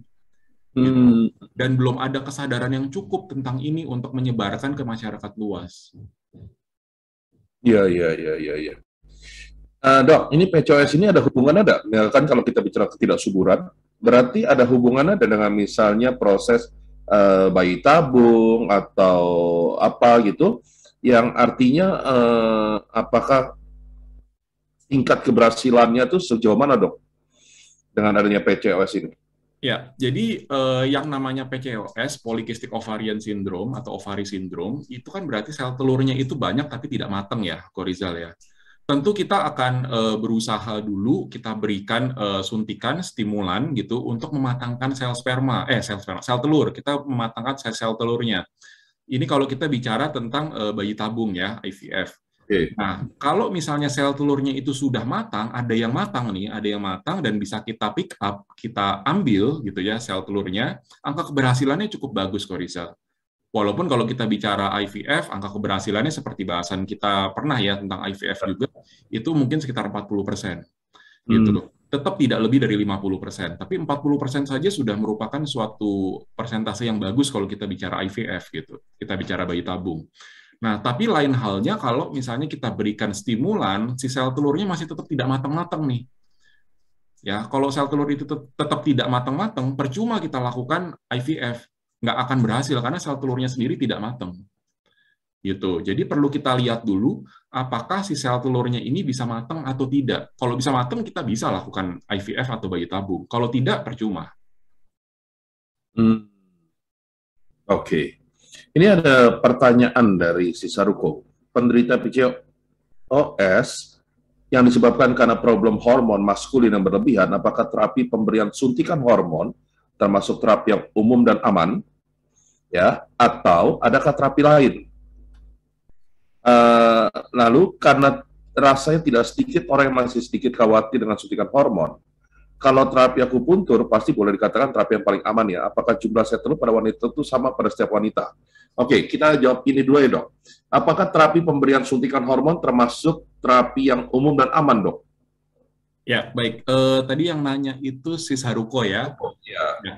B: gitu.
A: hmm,
B: Dan belum ada kesadaran yang cukup tentang ini untuk menyebarkan ke masyarakat luas.
A: ya, ya, ya, ya, ya. Dok, ini PCOS ini ada hubungannya ada? Misalkan kalau kita bicara ketidaksuburan, berarti ada hubungannya ada dengan misalnya proses bayi tabung atau apa gitu, yang artinya apakah tingkat keberhasilannya tuh sejauh mana dok dengan adanya PCOS ini?
B: Ya, jadi yang namanya PCOS, Polycystic Ovarian Syndrome atau Ovary Syndrome, itu kan berarti sel telurnya itu banyak tapi tidak matang ya, Korizal ya. Tentu kita akan berusaha dulu, kita berikan suntikan stimulan gitu untuk mematangkan sel telur. Kita mematangkan sel telurnya. Ini kalau kita bicara tentang bayi tabung ya, IVF.
A: Oke.
B: Nah, kalau misalnya sel telurnya itu sudah matang, ada yang matang nih, ada yang matang dan bisa kita pick up, kita ambil gitu ya sel telurnya, angka keberhasilannya cukup bagus kok Rizal. Walaupun kalau kita bicara IVF, angka keberhasilannya seperti bahasan kita pernah ya tentang IVF juga, itu mungkin sekitar 40%. Gitu. Tetap tidak lebih dari 50%. Tapi 40% saja sudah merupakan suatu persentase yang bagus kalau kita bicara IVF gitu. Kita bicara bayi tabung. Nah, tapi lain halnya kalau misalnya kita berikan stimulan, si sel telurnya masih tetap tidak matang-matang nih. Ya, kalau sel telur itu tetap tidak matang-matang, percuma kita lakukan IVF. Nggak akan berhasil karena sel telurnya sendiri tidak matang. Gitu. Jadi perlu kita lihat dulu apakah si sel telurnya ini bisa matang atau tidak. Kalau bisa matang, kita bisa lakukan IVF atau bayi tabung. Kalau tidak, percuma.
A: Oke. Ini ada pertanyaan dari si Saruko. Penderita PCOS yang disebabkan karena problem hormon maskulin yang berlebihan, apakah terapi pemberian suntikan hormon, termasuk terapi yang umum dan aman, ya, atau adakah terapi lain? Lalu karena rasanya tidak sedikit orang yang masih sedikit khawatir dengan suntikan hormon. Kalau terapi akupuntur pasti boleh dikatakan terapi yang paling aman ya. Apakah jumlah sel telur pada wanita itu sama pada setiap wanita? Oke, kita jawab ini dulu ya dok. Apakah terapi pemberian suntikan hormon termasuk terapi yang umum dan aman dok?
B: Ya, baik. Tadi yang nanya itu si Haruko ya.
A: Ya.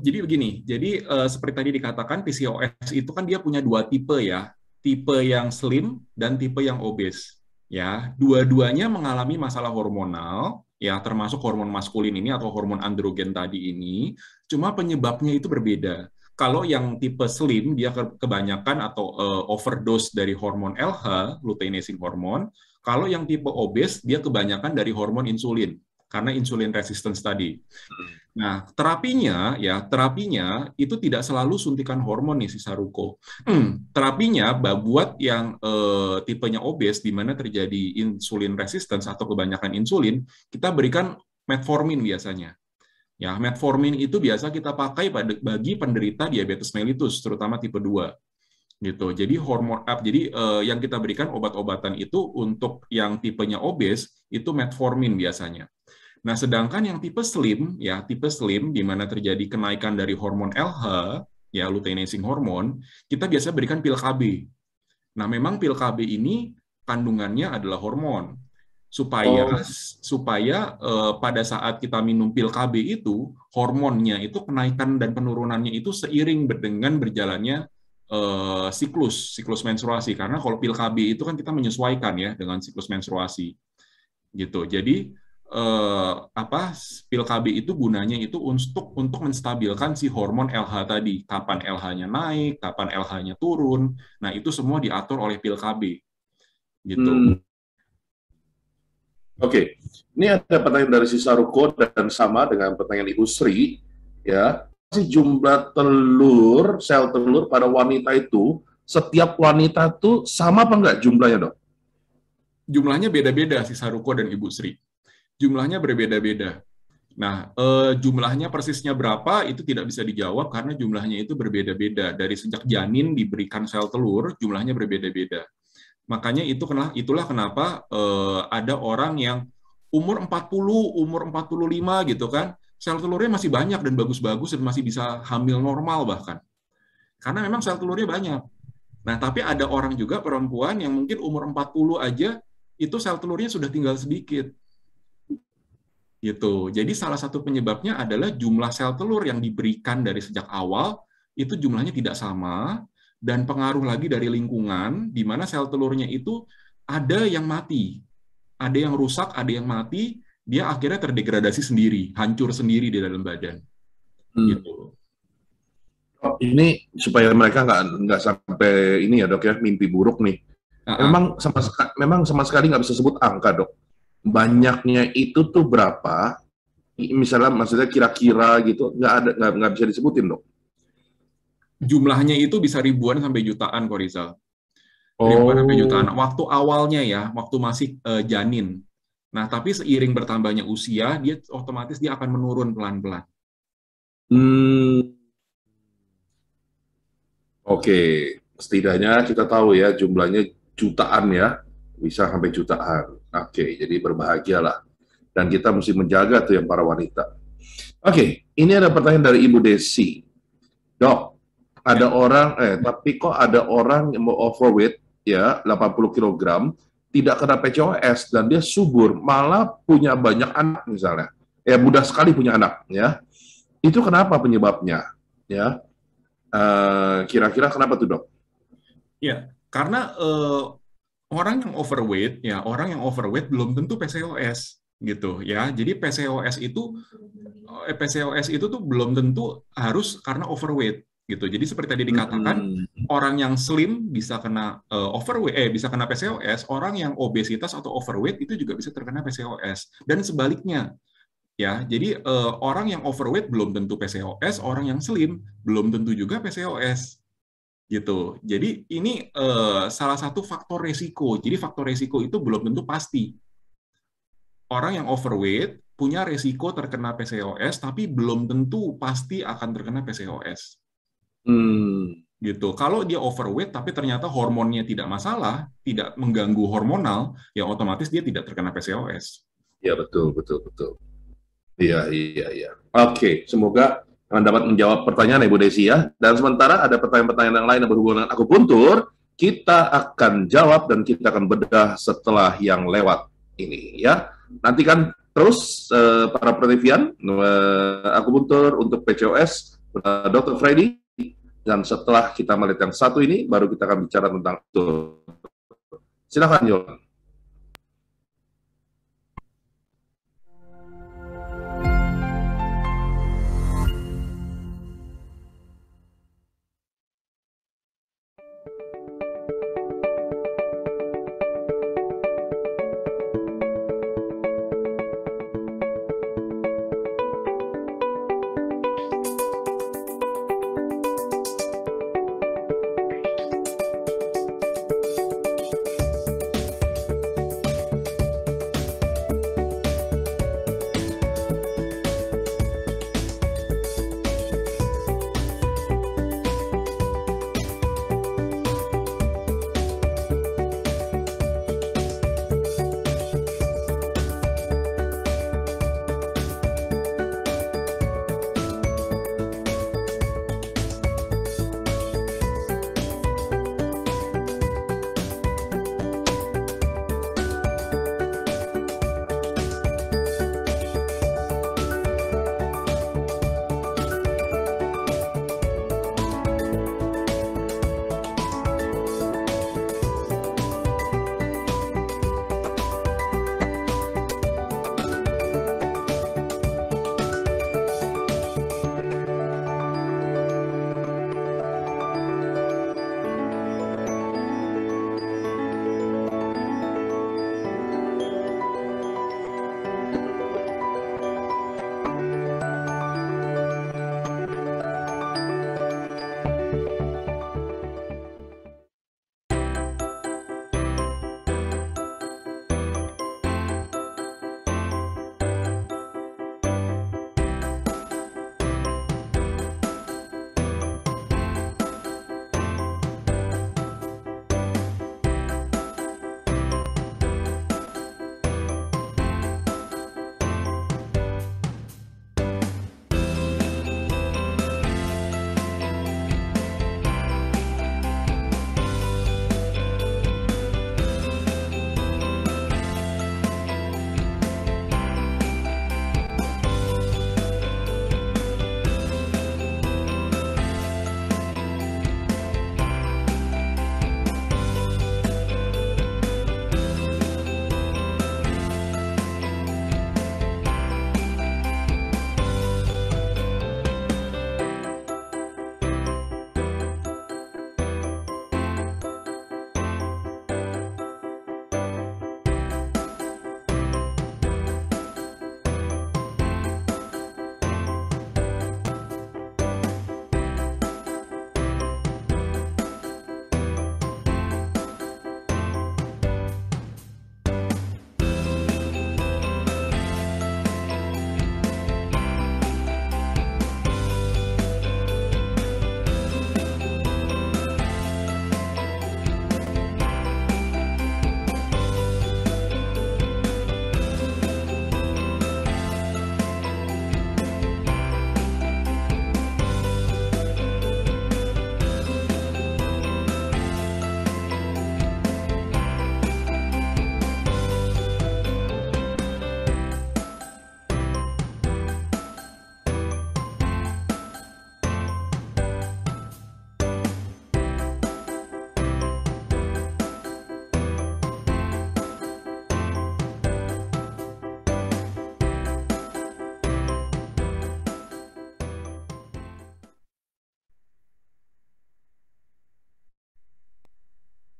B: Jadi begini, jadi seperti tadi dikatakan PCOS itu kan dia punya dua tipe ya. Tipe yang slim dan tipe yang obes. Ya, dua-duanya mengalami masalah hormonal, ya termasuk hormon maskulin ini atau hormon androgen tadi ini. Cuma penyebabnya itu berbeda. Kalau yang tipe slim dia kebanyakan atau overdose dari hormon LH, luteinizing hormon. Kalau yang tipe obes dia kebanyakan dari hormon insulin karena insulin resistance tadi. Nah, terapinya itu tidak selalu suntikan hormon nih si Saruko. Terapinya buat yang tipenya obes di mana terjadi insulin resistance atau kebanyakan insulin, kita berikan metformin biasanya. Ya, metformin itu biasa kita pakai bagi penderita diabetes mellitus terutama tipe 2. Gitu. Jadi yang kita berikan obat-obatan itu untuk yang tipenya obes itu metformin biasanya. Nah, sedangkan yang tipe slim di mana terjadi kenaikan dari hormon LH, ya luteinizing hormon, kita biasa berikan pil KB. Nah, memang pil KB ini kandungannya adalah hormon. Supaya pada saat kita minum pil KB itu, hormonnya itu kenaikan dan penurunannya itu seiring dengan berjalannya siklus menstruasi. Karena kalau pil KB itu kan kita menyesuaikan ya dengan siklus menstruasi. Gitu. Jadi pil KB itu gunanya itu untuk menstabilkan si hormon LH tadi, kapan LH-nya naik, kapan LH-nya turun. Nah, itu semua diatur oleh pil KB. Gitu.
A: Oke. Ini ada pertanyaan dari si Saruko dan sama dengan pertanyaan Ibu Sri, ya. Jumlah sel telur pada wanita itu, setiap wanita itu sama apa enggak jumlahnya, dok?
B: Jumlahnya beda-beda si Saruko dan Ibu Sri. Jumlahnya berbeda-beda. Nah, jumlahnya persisnya berapa itu tidak bisa dijawab karena jumlahnya itu berbeda-beda. Dari sejak janin diberikan sel telur, jumlahnya berbeda-beda. Makanya itulah kenapa ada orang yang umur 40, umur 45 gitu kan, sel telurnya masih banyak dan bagus-bagus dan masih bisa hamil normal bahkan. Karena memang sel telurnya banyak. Nah, tapi ada orang juga perempuan yang mungkin umur 40 aja itu sel telurnya sudah tinggal sedikit. Gitu. Jadi salah satu penyebabnya adalah jumlah sel telur yang diberikan dari sejak awal itu jumlahnya tidak sama dan pengaruh lagi dari lingkungan di mana sel telurnya itu ada yang mati, ada yang rusak, ada yang mati, dia akhirnya terdegradasi sendiri, hancur sendiri di dalam badan. Gitu.
A: Ini supaya mereka nggak sampai ini ya dok ya mimpi buruk nih. Memang sama sekali nggak bisa sebut angka dok. Banyaknya itu tuh berapa? Maksudnya kira-kira gitu nggak bisa disebutin dok.
B: Jumlahnya itu bisa ribuan sampai jutaan kok Rizal. Ribuan sampai jutaan. Waktu awalnya ya, waktu masih janin. Nah, tapi seiring bertambahnya usia, dia otomatis dia akan menurun pelan-pelan.
A: Oke, setidaknya kita tahu ya jumlahnya jutaan ya, bisa sampai jutaan. Oke, jadi berbahagialah. Dan kita mesti menjaga tuh yang para wanita. Oke, ini ada pertanyaan dari Ibu Desi. Dok, ada orang, tapi kok ada orang yang mau overweight, ya, 80 kilogram, tidak kena PCOS, dan dia subur, malah punya banyak anak misalnya. Mudah sekali punya anak, ya. Itu kenapa penyebabnya? Ya, kira-kira kenapa tuh, Dok?
B: Ya, karena orang yang overweight, ya orang yang overweight belum tentu PCOS gitu ya. Jadi PCOS itu tuh belum tentu harus karena overweight gitu. Jadi seperti tadi dikatakan, orang yang slim bisa kena bisa kena PCOS, orang yang obesitas atau overweight itu juga bisa terkena PCOS, dan sebaliknya. Ya, jadi orang yang overweight belum tentu PCOS, orang yang slim belum tentu juga PCOS gitu. Jadi ini salah satu faktor resiko. Jadi faktor resiko itu belum tentu pasti. Orang yang overweight punya resiko terkena PCOS, tapi belum tentu pasti akan terkena PCOS. Gitu. Kalau dia overweight tapi ternyata hormonnya tidak masalah, tidak mengganggu hormonal, ya otomatis dia tidak terkena PCOS.
A: Ya, betul. Iya. Oke, semoga dapat menjawab pertanyaan Ibu Desi ya. Dan sementara ada pertanyaan-pertanyaan yang lain yang berhubungan dengan akupuntur, kita akan jawab dan kita akan bedah setelah yang lewat ini ya. Nantikan terus para penelitian akupuntur untuk PCOS, Dr. Freddy, dan setelah kita melihat yang satu ini, baru kita akan bicara tentang itu. Silakan, Yolan.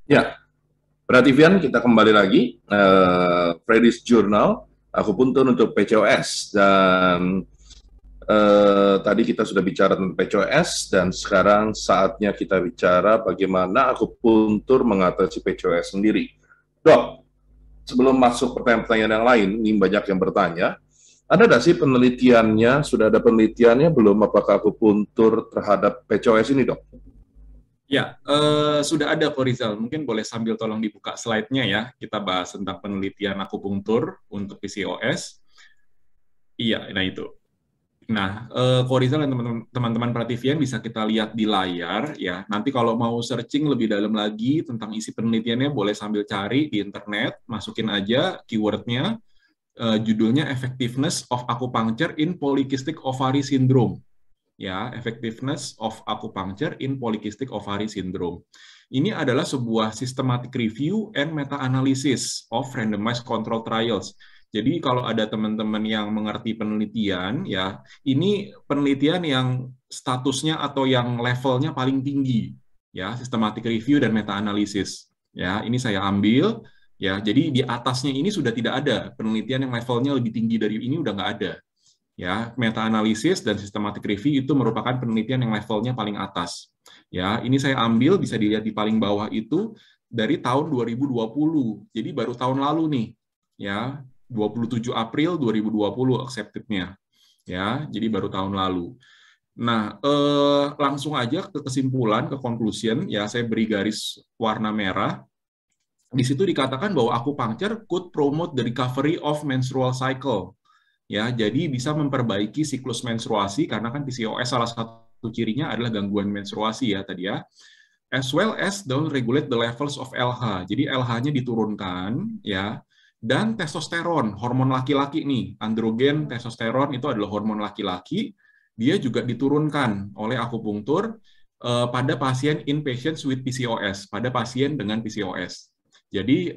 A: Ya, berarti Vian, kita kembali lagi, Freddy's Journal, akupuntur untuk PCOS, dan tadi kita sudah bicara tentang PCOS, dan sekarang saatnya kita bicara bagaimana akupuntur mengatasi PCOS sendiri. Dok, sebelum masuk pertanyaan-pertanyaan yang lain, ini banyak yang bertanya, ada nggak sih penelitiannya, sudah ada penelitiannya belum, apakah akupuntur terhadap PCOS ini, dok?
B: Ya, sudah ada kok Rizal. Mungkin boleh sambil tolong dibuka slide-nya ya. Kita bahas tentang penelitian akupunktur untuk PCOS. Iya, nah itu. Nah, Korizal dan teman-teman Prativian bisa kita lihat di layar ya. Nanti kalau mau searching lebih dalam lagi tentang isi penelitiannya boleh sambil cari di internet, masukin aja keywordnya, judulnya Effectiveness of Acupuncture in Polycystic Ovary Syndrome. Ya, Effectiveness of Acupuncture in Polycystic Ovary Syndrome. Ini adalah sebuah systematic review and meta-analysis of randomized control trials. Jadi kalau ada teman-teman yang mengerti penelitian, ya ini penelitian yang statusnya atau yang levelnya paling tinggi, ya systematic review dan meta-analysis. Ya, ini saya ambil, ya. Jadi di atasnya ini sudah tidak ada penelitian yang levelnya lebih tinggi dari ini, udah nggak ada. Ya, meta-analisis dan systematic review itu merupakan penelitian yang levelnya paling atas. Ya, ini saya ambil, bisa dilihat di paling bawah itu dari tahun 2020. Jadi baru tahun lalu nih. Ya, 27 April 2020 accepted-nya. Ya, jadi baru tahun lalu. Nah, langsung aja ke kesimpulan, ke conclusion, ya saya beri garis warna merah. Di situ dikatakan bahwa acupuncture could promote the recovery of menstrual cycle. Ya, jadi bisa memperbaiki siklus menstruasi karena kan PCOS salah satu cirinya adalah gangguan menstruasi ya tadi ya. As well as down regulate the levels of LH. Jadi LH-nya diturunkan ya. Dan testosteron, hormon laki-laki nih, androgen testosteron itu adalah hormon laki-laki, dia juga diturunkan oleh akupunktur pada pasien in patients with PCOS, pada pasien dengan PCOS. Jadi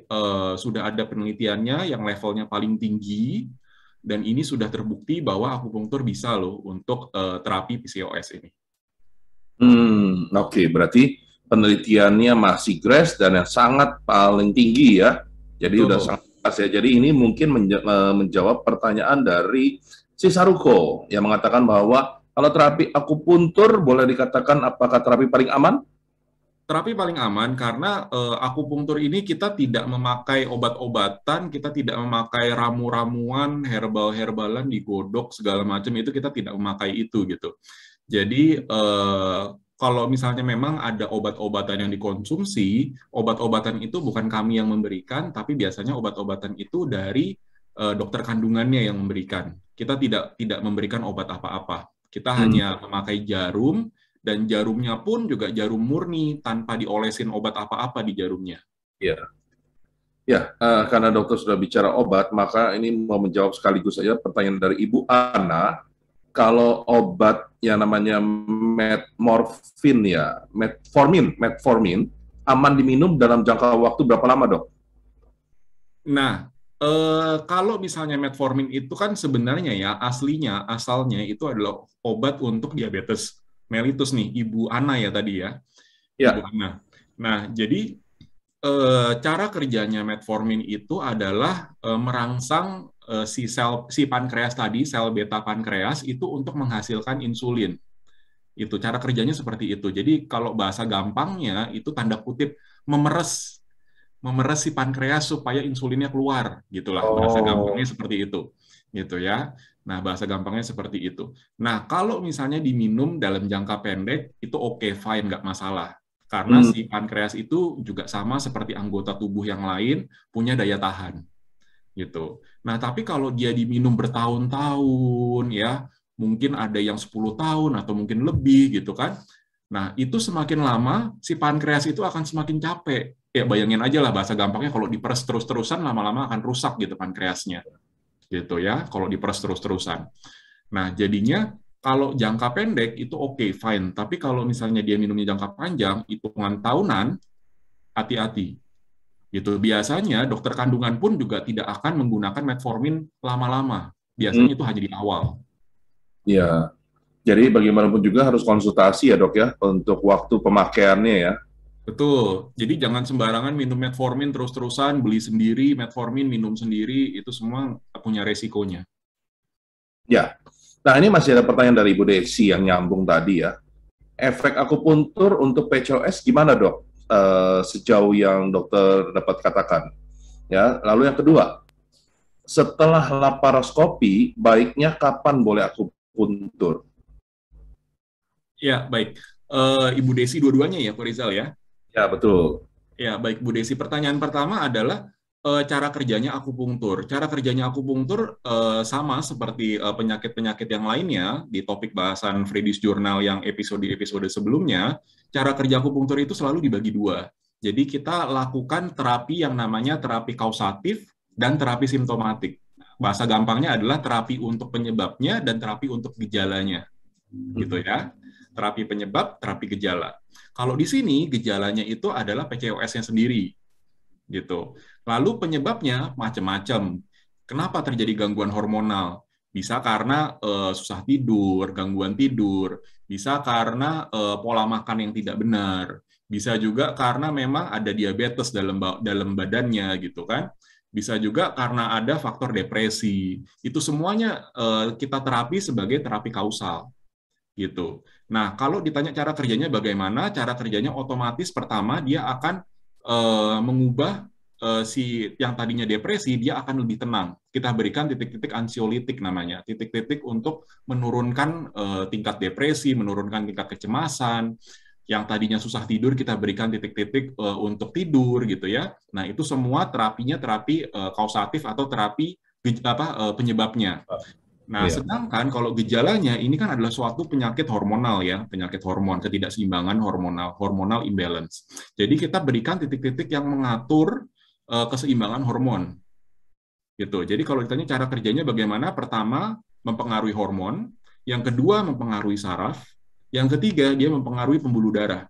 B: sudah ada penelitiannya yang levelnya paling tinggi, dan ini sudah terbukti bahwa akupunktur bisa loh untuk terapi PCOS ini.
A: Oke, berarti penelitiannya masih GRACE dan yang sangat paling tinggi ya. Jadi udah sangat pas ya. Jadi ini mungkin menjawab pertanyaan dari si Saruko yang mengatakan bahwa kalau terapi akupuntur boleh dikatakan apakah terapi paling aman?
B: Terapi paling aman karena akupunktur ini kita tidak memakai obat-obatan, kita tidak memakai ramu-ramuan, herbal-herbalan digodok segala macam, itu kita tidak memakai itu gitu. Jadi kalau misalnya memang ada obat-obatan yang dikonsumsi, obat-obatan itu bukan kami yang memberikan, tapi biasanya obat-obatan itu dari dokter kandungannya yang memberikan. Kita tidak memberikan obat apa-apa. Kita hanya memakai jarum, dan jarumnya pun juga jarum murni tanpa diolesin obat apa-apa di jarumnya.
A: Ya, ya, karena dokter sudah bicara obat, maka ini mau menjawab sekaligus saja pertanyaan dari Ibu Ana. Kalau obat yang namanya metformin aman diminum dalam jangka waktu berapa lama, dok?
B: Nah, kalau misalnya metformin itu kan sebenarnya ya asalnya itu adalah obat untuk diabetes mellitus nih, Ibu Ana ya tadi ya.
A: Ya.
B: Ibu Ana. Nah, jadi cara kerjanya metformin itu adalah merangsang si pankreas tadi, sel beta pankreas itu untuk menghasilkan insulin. Itu cara kerjanya seperti itu. Jadi kalau bahasa gampangnya itu tanda kutip memeres si pankreas supaya insulinnya keluar, gitulah. Bahasa gampangnya seperti itu. Gitu ya. Nah, bahasa gampangnya seperti itu. Nah, kalau misalnya diminum dalam jangka pendek itu oke, fine, nggak masalah. Karena si pankreas itu juga sama seperti anggota tubuh yang lain, punya daya tahan. Gitu. Nah, tapi kalau dia diminum bertahun-tahun, ya, mungkin ada yang 10 tahun atau mungkin lebih, gitu kan. Nah, itu semakin lama, si pankreas itu akan semakin capek. Ya, bayangin aja lah bahasa gampangnya, kalau diperes terus-terusan, lama-lama akan rusak gitu pankreasnya. Gitu ya, kalau diperes terus-terusan. Nah, jadinya kalau jangka pendek itu oke, fine. Tapi kalau misalnya dia minumnya jangka panjang, hitungan tahunan, hati-hati. Gitu. Biasanya dokter kandungan pun juga tidak akan menggunakan metformin lama-lama. Biasanya itu hanya di awal.
A: Ya, jadi bagaimanapun juga harus konsultasi ya dok ya, untuk waktu pemakaiannya ya.
B: Betul. Jadi jangan sembarangan minum metformin terus-terusan, beli sendiri, metformin minum sendiri, itu semua punya resikonya.
A: Ya. Nah, ini masih ada pertanyaan dari Ibu Desi yang nyambung tadi ya. Efek akupuntur untuk PCOS gimana, Dok? Sejauh yang dokter dapat katakan. Ya. Lalu yang kedua, setelah laparoskopi, baiknya kapan boleh akupuntur?
B: Ya, baik. Ibu Desi dua-duanya ya, Pak Rizal ya?
A: Ya, betul.
B: Ya, baik Bu Desi. Pertanyaan pertama adalah cara kerjanya akupunktur. Cara kerjanya akupunktur sama seperti penyakit-penyakit yang lainnya di topik bahasan Freddy's Journal yang episode-episode sebelumnya. Cara kerja akupunktur itu selalu dibagi dua. Jadi kita lakukan terapi yang namanya terapi kausatif dan terapi simptomatik. Bahasa gampangnya adalah terapi untuk penyebabnya dan terapi untuk gejalanya. Gitu ya. Terapi penyebab, terapi gejala. Kalau di sini gejalanya itu adalah PCOS-nya sendiri, gitu. Lalu penyebabnya macam-macam. Kenapa terjadi gangguan hormonal? Bisa karena susah tidur, gangguan tidur, bisa karena pola makan yang tidak benar, bisa juga karena memang ada diabetes dalam badannya, gitu kan? Bisa juga karena ada faktor depresi. Itu semuanya kita terapi sebagai terapi kausal gitu. Nah, kalau ditanya cara kerjanya bagaimana, cara kerjanya otomatis pertama dia akan mengubah si yang tadinya depresi, dia akan lebih tenang. Kita berikan titik-titik ansiolitik namanya, titik-titik untuk menurunkan tingkat depresi, menurunkan tingkat kecemasan. Yang tadinya susah tidur, kita berikan titik-titik untuk tidur gitu ya. Nah, itu semua terapinya terapi kausatif atau terapi penyebabnya. Nah,
A: Iya.
B: sedangkan kalau gejalanya ini kan adalah suatu penyakit hormonal ya, penyakit hormon, ketidakseimbangan hormonal, hormonal imbalance. Jadi kita berikan titik-titik yang mengatur keseimbangan hormon. Gitu. Jadi kalau ditanya cara kerjanya bagaimana? Pertama, mempengaruhi hormon, yang kedua mempengaruhi saraf, yang ketiga dia mempengaruhi pembuluh darah.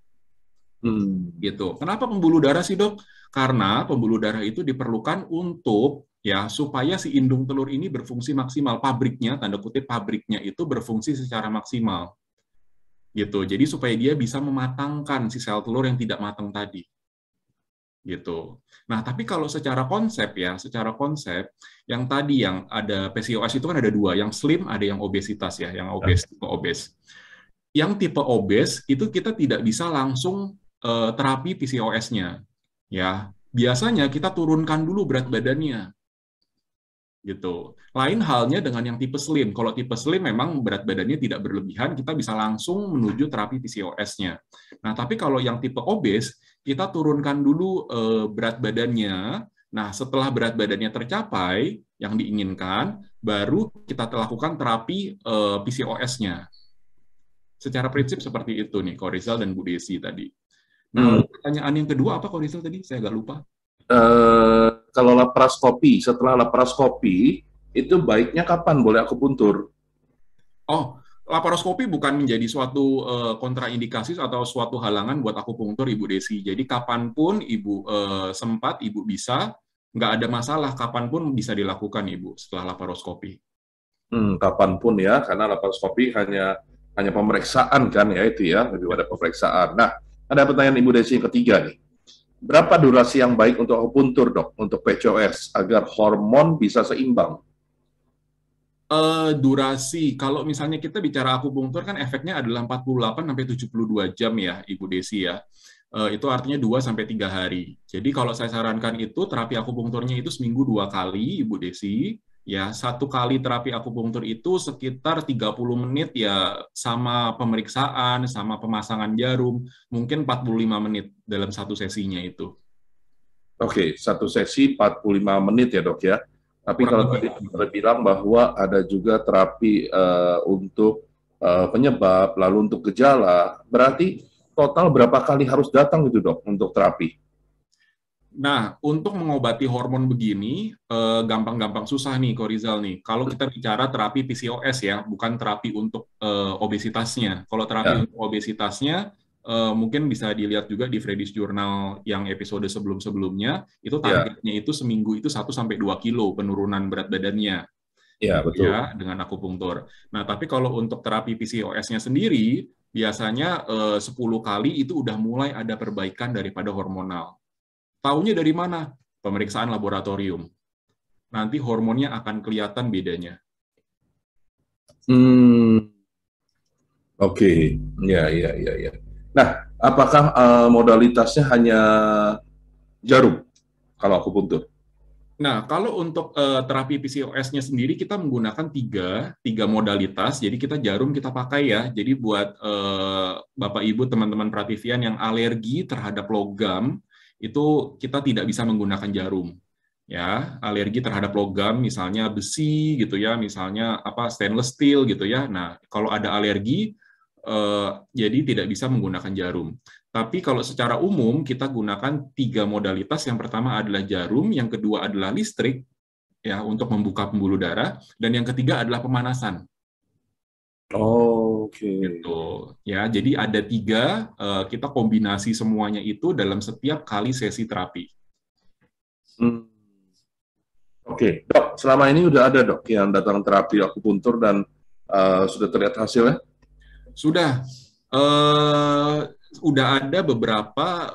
B: Gitu. Kenapa pembuluh darah sih, Dok? Karena pembuluh darah itu diperlukan untuk ya supaya si indung telur ini berfungsi maksimal, pabriknya, tanda kutip pabriknya itu berfungsi secara maksimal. Gitu. Jadi supaya dia bisa mematangkan si sel telur yang tidak matang tadi. Gitu. Nah, tapi kalau secara konsep ya, secara konsep yang tadi yang ada PCOS itu kan ada dua, yang slim, ada yang obesitas ya, yang obes, tipe obes. Yang tipe obes itu kita tidak bisa langsung terapi PCOS-nya. Ya, biasanya kita turunkan dulu berat badannya. Gitu. Lain halnya dengan yang tipe slim. Kalau tipe slim memang berat badannya tidak berlebihan, kita bisa langsung menuju terapi PCOS-nya. Nah, tapi kalau yang tipe obes, kita turunkan dulu berat badannya. Nah, setelah berat badannya tercapai yang diinginkan, baru kita lakukan terapi PCOS-nya. Secara prinsip seperti itu nih, Korizal dan Bu Desi tadi. Nah, lalu pertanyaan yang kedua apa, Korizal tadi? Saya agak lupa.
A: Kalau laparoskopi, setelah laparoskopi, itu baiknya kapan boleh akupuntur?
B: Oh, laparoskopi bukan menjadi suatu kontraindikasi atau suatu halangan buat akupunktur, Ibu Desi. Jadi kapanpun Ibu sempat, Ibu bisa, nggak ada masalah, kapanpun bisa dilakukan, Ibu, setelah laparoskopi.
A: Kapanpun ya, karena laparoskopi hanya pemeriksaan kan ya itu ya, lebih pada pemeriksaan. Nah, ada pertanyaan Ibu Desi yang ketiga nih. Berapa durasi yang baik untuk akupuntur, Dok, untuk PCOS agar hormon bisa seimbang?
B: Durasi, kalau misalnya kita bicara akupunktur kan efeknya adalah 48 sampai 72 jam ya, Ibu Desi ya. Itu artinya 2 sampai 3 hari. Jadi kalau saya sarankan itu terapi akupunkturnya itu seminggu 2 kali, Ibu Desi. Ya, satu kali terapi akupunktur itu sekitar 30 menit ya sama pemeriksaan, sama pemasangan jarum, mungkin 45 menit dalam satu sesinya itu.
A: Oke, satu sesi 45 menit ya, Dok ya. Tapi
B: Kurang
A: kalau
B: lebih.
A: tadi dokter bilang bahwa ada juga terapi untuk penyebab, lalu untuk gejala, berarti total berapa kali harus datang itu, Dok, untuk terapi?
B: Nah, untuk mengobati hormon begini, gampang-gampang susah nih, Korizal nih. Kalau kita bicara terapi PCOS ya, bukan terapi untuk obesitasnya. Kalau terapi
A: Ya,
B: untuk obesitasnya, mungkin bisa dilihat juga di Freddy's Journal yang episode sebelum-sebelumnya, itu
A: ya,
B: targetnya itu seminggu itu 1 sampai 2 kilo penurunan berat badannya
A: ya,
B: gitu
A: betul.
B: ya dengan akupunktur. Nah, tapi kalau untuk terapi PCOS-nya sendiri Biasanya 10 kali itu udah mulai ada perbaikan daripada hormonal. Taunya dari mana? Pemeriksaan laboratorium. Nanti hormonnya akan kelihatan bedanya.
A: Oke, ya, ya, ya, ya. Nah, apakah modalitasnya hanya jarum kalau akupuntur?
B: Nah, kalau untuk terapi PCOS-nya sendiri kita menggunakan tiga modalitas. Jadi kita jarum kita pakai ya. Jadi buat Bapak Ibu teman-teman Prativian yang alergi terhadap logam itu kita tidak bisa menggunakan jarum. Ya, alergi terhadap logam misalnya besi gitu ya, misalnya apa stainless steel gitu ya. Nah, kalau ada alergi jadi tidak bisa menggunakan jarum. Tapi kalau secara umum kita gunakan 3 modalitas. Yang pertama adalah jarum, yang kedua adalah listrik ya untuk membuka pembuluh darah, dan yang ketiga adalah pemanasan.
A: Oke.
B: Gitu ya. Jadi ada 3, kita kombinasi semuanya itu dalam setiap kali sesi terapi.
A: Oke, dok. Selama ini udah ada dok yang datang terapi akupuntur dan sudah terlihat hasilnya?
B: Sudah. Udah ada beberapa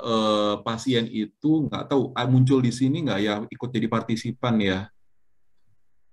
B: pasien itu nggak tahu muncul di sini nggak ya ikut jadi partisipan ya.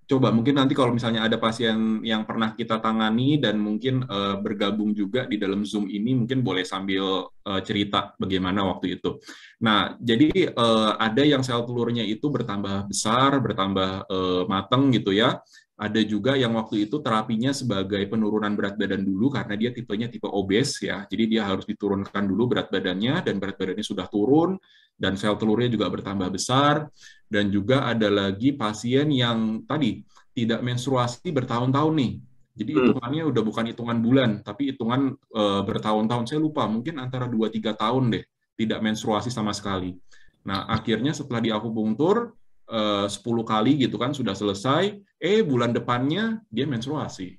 B: Coba mungkin nanti kalau misalnya ada pasien yang pernah kita tangani dan mungkin bergabung juga di dalam Zoom ini, mungkin boleh sambil cerita bagaimana waktu itu. Nah, jadi ada yang sel telurnya itu bertambah besar, bertambah mateng gitu ya. Ada juga yang waktu itu terapinya sebagai penurunan berat badan dulu karena dia tipenya tipe obes ya. Jadi dia harus diturunkan dulu berat badannya dan berat badannya sudah turun dan sel telurnya juga bertambah besar. Dan juga ada lagi pasien yang tadi tidak menstruasi bertahun-tahun nih. Jadi hitungannya udah bukan hitungan bulan, tapi hitungan bertahun-tahun. Saya lupa, mungkin antara 2-3 tahun deh tidak menstruasi sama sekali. Nah, akhirnya setelah diakupunktur 10 kali gitu kan sudah selesai, bulan depannya dia menstruasi.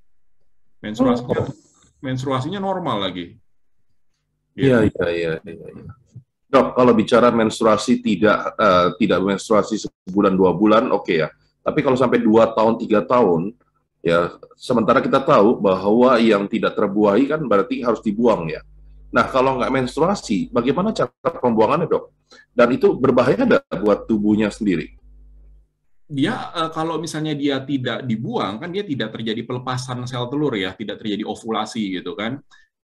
B: Menstruasinya normal lagi.
A: Iya, iya, iya. Dok, kalau bicara menstruasi tidak menstruasi sebulan 2 bulan, oke ya. Tapi kalau sampai 2 tahun 3 tahun, ya sementara kita tahu bahwa yang tidak terbuahi kan berarti harus dibuang ya. Nah, kalau nggak menstruasi, bagaimana cara pembuangannya dok? Dan itu berbahaya nggak buat tubuhnya sendiri?
B: Dia kalau misalnya dia tidak dibuang kan dia tidak terjadi pelepasan sel telur ya, tidak terjadi ovulasi gitu kan,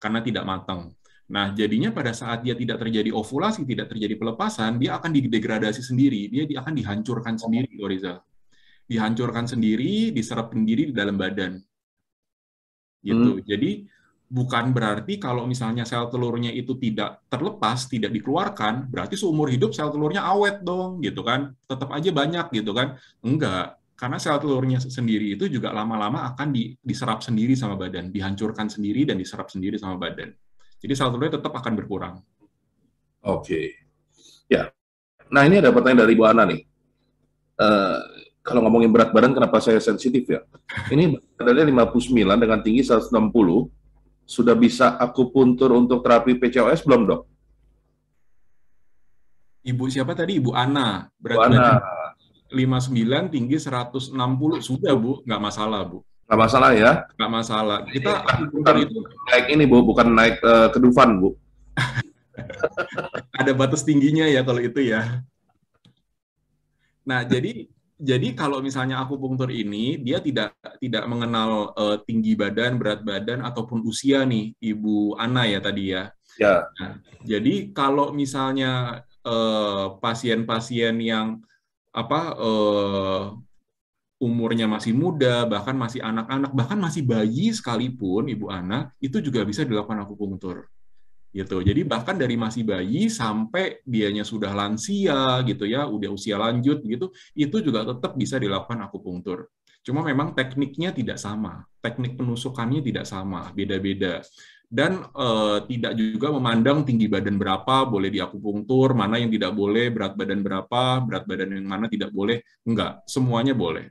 B: karena tidak matang. Nah, jadinya pada saat dia tidak terjadi ovulasi, tidak terjadi pelepasan, dia akan didegradasi sendiri, dia akan dihancurkan sendiri, Rizal. Dihancurkan sendiri, diserap sendiri di dalam badan. Gitu. Jadi bukan berarti kalau misalnya sel telurnya itu tidak terlepas, tidak dikeluarkan, berarti seumur hidup sel telurnya awet dong, gitu kan. Tetap aja banyak gitu kan. Enggak. Karena sel telurnya sendiri itu juga lama-lama akan diserap sendiri sama badan, dihancurkan sendiri dan diserap sendiri sama badan. Jadi sel telurnya tetap akan berkurang.
A: Oke. Ya. Nah, ini ada pertanyaan dari Bu Ana nih. Kalau ngomongin berat badan, kenapa saya sensitif ya? Ini badannya 59 dengan tinggi 160, sudah bisa akupuntur untuk terapi PCOS belum dok?
B: Ibu siapa tadi? Ibu Ana.
A: Bu Ana.
B: 59, tinggi 160. Sudah, Bu. Nggak masalah, Bu.
A: Nggak masalah ya?
B: Nggak masalah. Kita
A: bukan itu naik ini Bu, bukan naik ke Dufan Bu.
B: Ada batas tingginya ya kalau itu ya. Nah, jadi kalau misalnya akupunktur ini dia tidak mengenal tinggi badan, berat badan ataupun usia nih, Ibu Ana ya tadi ya.
A: Ya.
B: Nah, jadi kalau misalnya pasien-pasien yang umurnya masih muda, bahkan masih anak-anak, bahkan masih bayi sekalipun, Ibu Ana, itu juga bisa dilakukan akupunktur. Gitu. Jadi bahkan dari masih bayi sampai dianya sudah lansia gitu ya, udah usia lanjut gitu, itu juga tetap bisa dilakukan akupunktur. Cuma memang tekniknya tidak sama, teknik penusukannya tidak sama, beda-beda. Dan tidak juga memandang tinggi badan berapa boleh diakupunktur, mana yang tidak boleh, berat badan berapa, berat badan yang mana tidak boleh, enggak, semuanya boleh.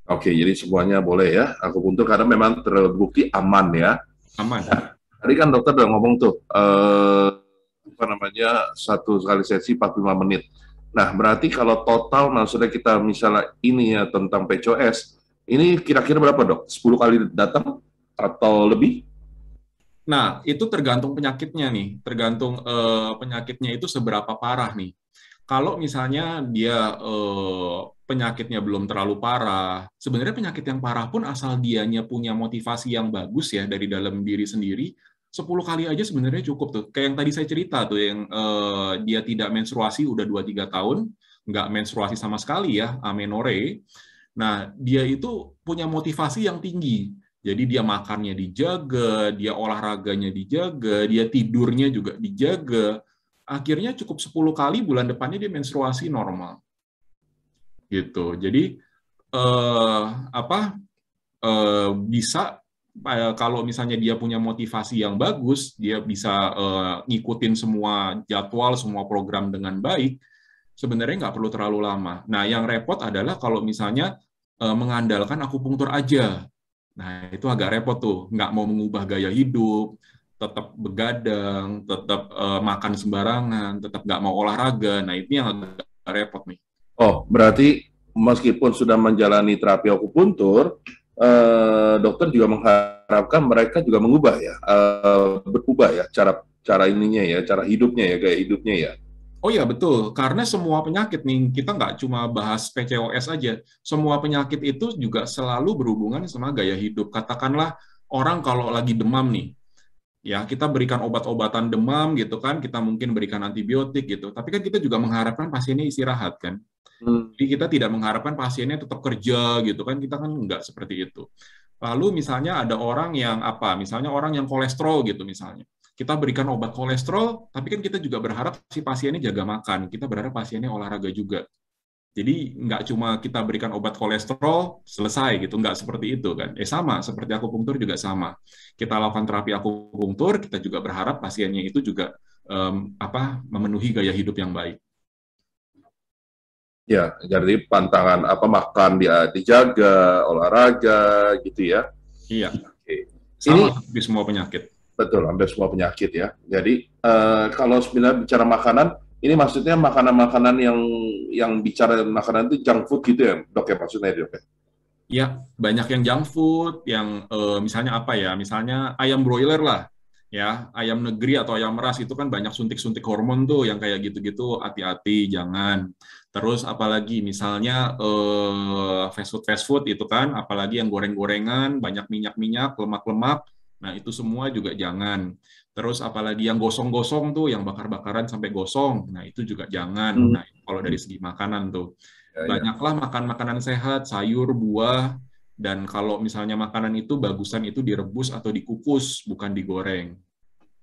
A: Oke, jadi semuanya boleh ya akupunktur karena memang terbukti aman ya.
B: Aman.
A: Nah, tadi kan dokter udah ngomong tuh, satu kali sesi 45 menit. Nah, berarti kalau total, maksudnya kita misalnya ini ya tentang PCOS, ini kira-kira berapa dok? 10 kali datang? atau lebih?
B: Nah, itu tergantung penyakitnya nih, tergantung penyakitnya itu seberapa parah nih. Kalau misalnya dia penyakitnya belum terlalu parah, sebenarnya penyakit yang parah pun asal dianya punya motivasi yang bagus ya dari dalam diri sendiri, 10 kali aja sebenarnya cukup tuh. Kayak yang tadi saya cerita tuh, yang dia tidak menstruasi udah 2-3 tahun, nggak menstruasi sama sekali ya, amenore. Nah, dia itu punya motivasi yang tinggi. Jadi dia makannya dijaga, dia olahraganya dijaga, dia tidurnya juga dijaga. Akhirnya cukup 10 kali bulan depannya dia menstruasi normal. Gitu. Jadi apa bisa kalau misalnya dia punya motivasi yang bagus, dia bisa ngikutin semua jadwal, semua program dengan baik, sebenarnya nggak perlu terlalu lama. Nah, yang repot adalah kalau misalnya mengandalkan akupunktur aja. Nah, itu agak repot tuh. Nggak mau mengubah gaya hidup, tetap begadang, tetap makan sembarangan, tetap nggak mau olahraga. Nah, ini yang agak repot nih.
A: Oh, berarti meskipun sudah menjalani terapi akupuntur, dokter juga mengharapkan mereka juga mengubah ya, berubah ya cara cara ininya ya, cara hidupnya ya, gaya hidupnya ya.
B: Oh iya, betul. Karena semua penyakit nih, kita nggak cuma bahas PCOS aja. Semua penyakit itu juga selalu berhubungan sama gaya hidup. Katakanlah orang kalau lagi demam nih, ya kita berikan obat-obatan demam gitu kan, kita mungkin berikan antibiotik gitu. Tapi kan kita juga mengharapkan pasiennya istirahat kan.
A: Hmm.
B: Jadi kita tidak mengharapkan pasiennya tetap kerja gitu kan, kita kan nggak seperti itu. Lalu misalnya ada orang yang apa, misalnya orang yang kolesterol gitu misalnya. Kita berikan obat kolesterol, tapi kan kita juga berharap si pasiennya jaga makan, kita berharap pasiennya olahraga juga. Jadi nggak cuma kita berikan obat kolesterol, selesai gitu, nggak seperti itu kan. Sama, seperti akupunktur juga sama. Kita lakukan terapi akupunktur, kita juga berharap pasiennya itu juga memenuhi gaya hidup yang baik.
A: Ya, jadi pantangan apa makan dia dijaga, olahraga gitu ya.
B: Iya,
A: Oke. Ini
B: sama di semua penyakit.
A: betul, hampir semua penyakit ya. Jadi kalau sebenarnya bicara makanan, ini maksudnya makanan-makanan yang bicara makanan itu junk food gitu ya, dok ya maksudnya dok ya.
B: Ya, banyak yang junk food, yang misalnya apa ya, misalnya ayam broiler lah, ya, ayam negeri atau ayam ras itu kan banyak suntik-suntik hormon tuh, yang kayak gitu-gitu, hati-hati, jangan. Terus apalagi misalnya fast food itu kan, apalagi yang goreng-gorengan, banyak minyak-minyak, lemak-lemak, nah itu semua juga jangan. Terus apalagi yang gosong-gosong tuh, yang bakar-bakaran sampai gosong, nah itu juga jangan.
A: Hmm.
B: Nah, kalau dari segi makanan tuh.
A: Ya, ya.
B: Banyaklah makan makanan sehat, sayur, buah, dan kalau misalnya makanan itu bagusan itu direbus atau dikukus, bukan digoreng.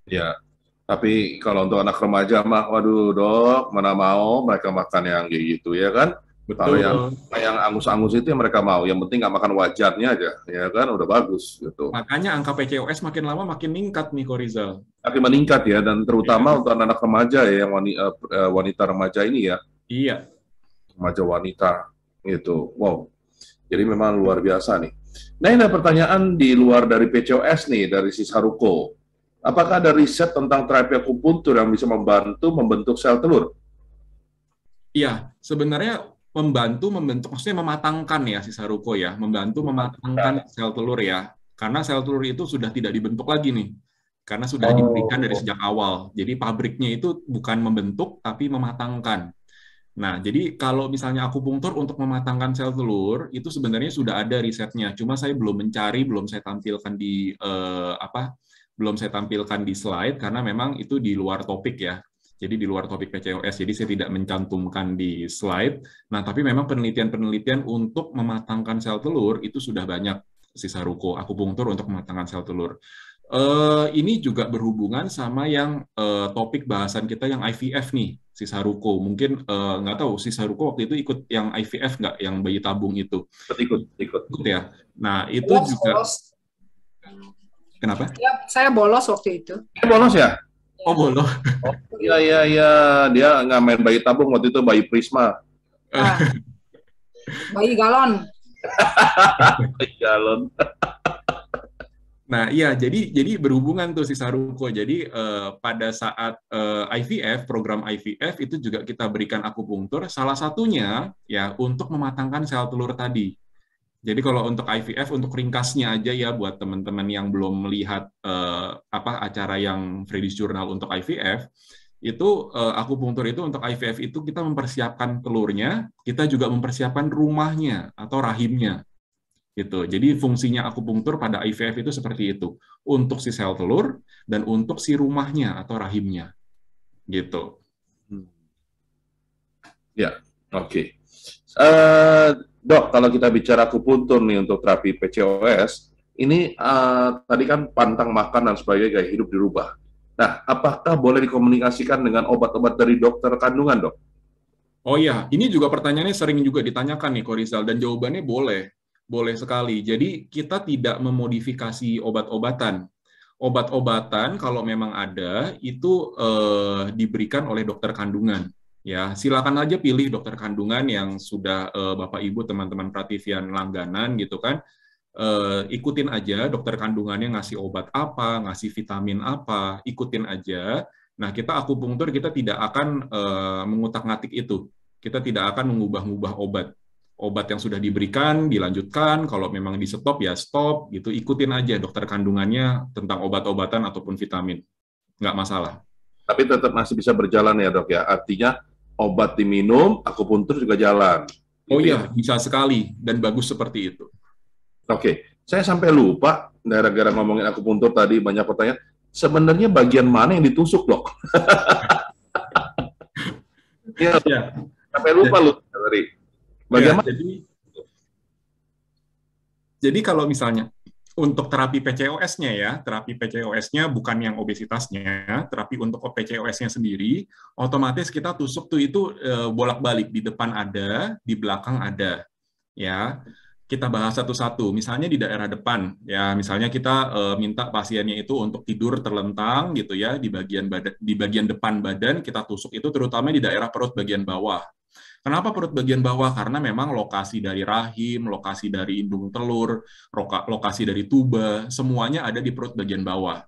A: Ya. Tapi kalau untuk anak remaja mah, waduh dok, mana mau mereka makan yang kayak gitu ya kan? Kalau
B: Betul.
A: yang angus-angus itu yang mereka mau, yang penting nggak makan wajarnya aja, ya kan? Udah bagus gitu.
B: Makanya angka PCOS makin lama makin meningkat nih, Korizal.
A: Tapi meningkat ya, dan terutama
B: Iya.
A: untuk anak remaja ya, yang wanita remaja ini ya,
B: Iya.
A: remaja wanita gitu. Wow, jadi memang luar biasa nih. Nah, ini ada pertanyaan di luar dari PCOS nih, dari si Saruko. Apakah ada riset tentang terapi akupuntur yang bisa membantu membentuk sel telur?
B: Iya, sebenarnya membentuk, maksudnya mematangkan ya si Saruko ya, membantu mematangkan sel telur ya. Karena sel telur itu sudah tidak dibentuk lagi nih. Karena sudah diberikan dari
A: Oh,
B: sejak awal. Jadi pabriknya itu bukan membentuk, tapi mematangkan. Nah, jadi kalau misalnya akupunktur untuk mematangkan sel telur, itu sebenarnya sudah ada risetnya. Cuma saya belum mencari, belum saya tampilkan di belum saya tampilkan di slide karena memang itu di luar topik ya. Jadi di luar topik PCOS, jadi saya tidak mencantumkan di slide. Nah, tapi memang penelitian-penelitian untuk mematangkan sel telur itu sudah banyak, si Saruko, akupunktur untuk mematangkan sel telur. Ini juga berhubungan sama yang topik bahasan kita yang IVF nih, si Saruko. Mungkin nggak tahu, si Saruko waktu itu ikut yang IVF nggak, yang bayi tabung itu?
A: ikut.
B: Ikut ya. Nah, itu
C: Bolos,
B: juga,
C: bolos.
B: kenapa?
C: Ya, saya bolos waktu itu.
A: Bolos ya?
B: Oh, boleh.
A: Oh, iya, iya, iya. Dia nggak main bayi tabung, waktu itu bayi Prisma.
C: Nah, bayi galon.
A: Bayi galon.
B: Nah, iya, jadi berhubungan tuh si Saruko. Jadi pada saat IVF, program IVF itu juga kita berikan akupunktur. Salah satunya ya untuk mematangkan sel telur tadi. Jadi kalau untuk IVF, untuk ringkasnya aja ya buat teman-teman yang belum melihat acara yang Freddy's Journal untuk IVF, itu akupunktur itu untuk IVF itu kita mempersiapkan telurnya, kita juga mempersiapkan rumahnya atau rahimnya gitu. Jadi fungsinya akupunktur pada IVF itu seperti itu, untuk si sel telur dan untuk si rumahnya atau rahimnya gitu.
A: Ya, oke. Dok, kalau kita bicara akupuntur nih untuk terapi PCOS, ini tadi kan pantang makan dan sebagainya, gaya hidup dirubah. Nah, apakah boleh dikomunikasikan dengan obat-obat dari dokter kandungan, dok?
B: Oh iya, ini juga pertanyaannya sering juga ditanyakan nih, Korizal, dan jawabannya boleh. Boleh sekali. Jadi kita tidak memodifikasi obat-obatan. Obat-obatan kalau memang ada, itu diberikan oleh dokter kandungan. Ya, silakan aja pilih dokter kandungan yang sudah Bapak Ibu teman-teman Prativian langganan gitu kan. Ikutin aja dokter kandungannya ngasih obat apa, ngasih vitamin apa, ikutin aja. Nah, kita akupunktur kita tidak akan mengutak-ngatik itu. Kita tidak akan mengubah-ubah obat. Obat yang sudah diberikan dilanjutkan, kalau memang di stop ya stop gitu. Ikutin aja dokter kandungannya tentang obat-obatan ataupun vitamin. Nggak masalah.
A: Tapi tetap masih bisa berjalan ya, dok ya. Artinya obat diminum, akupuntur juga jalan.
B: Oh
A: Gitu
B: iya, bisa sekali dan bagus seperti itu.
A: Oke, saya sampai lupa gara-gara ngomongin akupuntur tadi banyak pertanyaan. Sebenarnya bagian mana yang ditusuk, dok? Iya,
B: Ya.
A: sampai lupa lu tadi. Bagaimana?
B: Ya, jadi kalau misalnya untuk terapi PCOS-nya ya, terapi PCOS-nya bukan yang obesitasnya, terapi untuk PCOS-nya sendiri, otomatis kita tusuk tuh itu bolak-balik, di depan ada, di belakang ada. Ya, kita bahas satu-satu. Misalnya di daerah depan, ya misalnya kita minta pasiennya itu untuk tidur terlentang gitu ya di bagian depan badan kita tusuk itu terutama di daerah perut bagian bawah. Kenapa perut bagian bawah? Karena memang lokasi dari rahim, lokasi dari indung telur, lokasi dari tuba, semuanya ada di perut bagian bawah.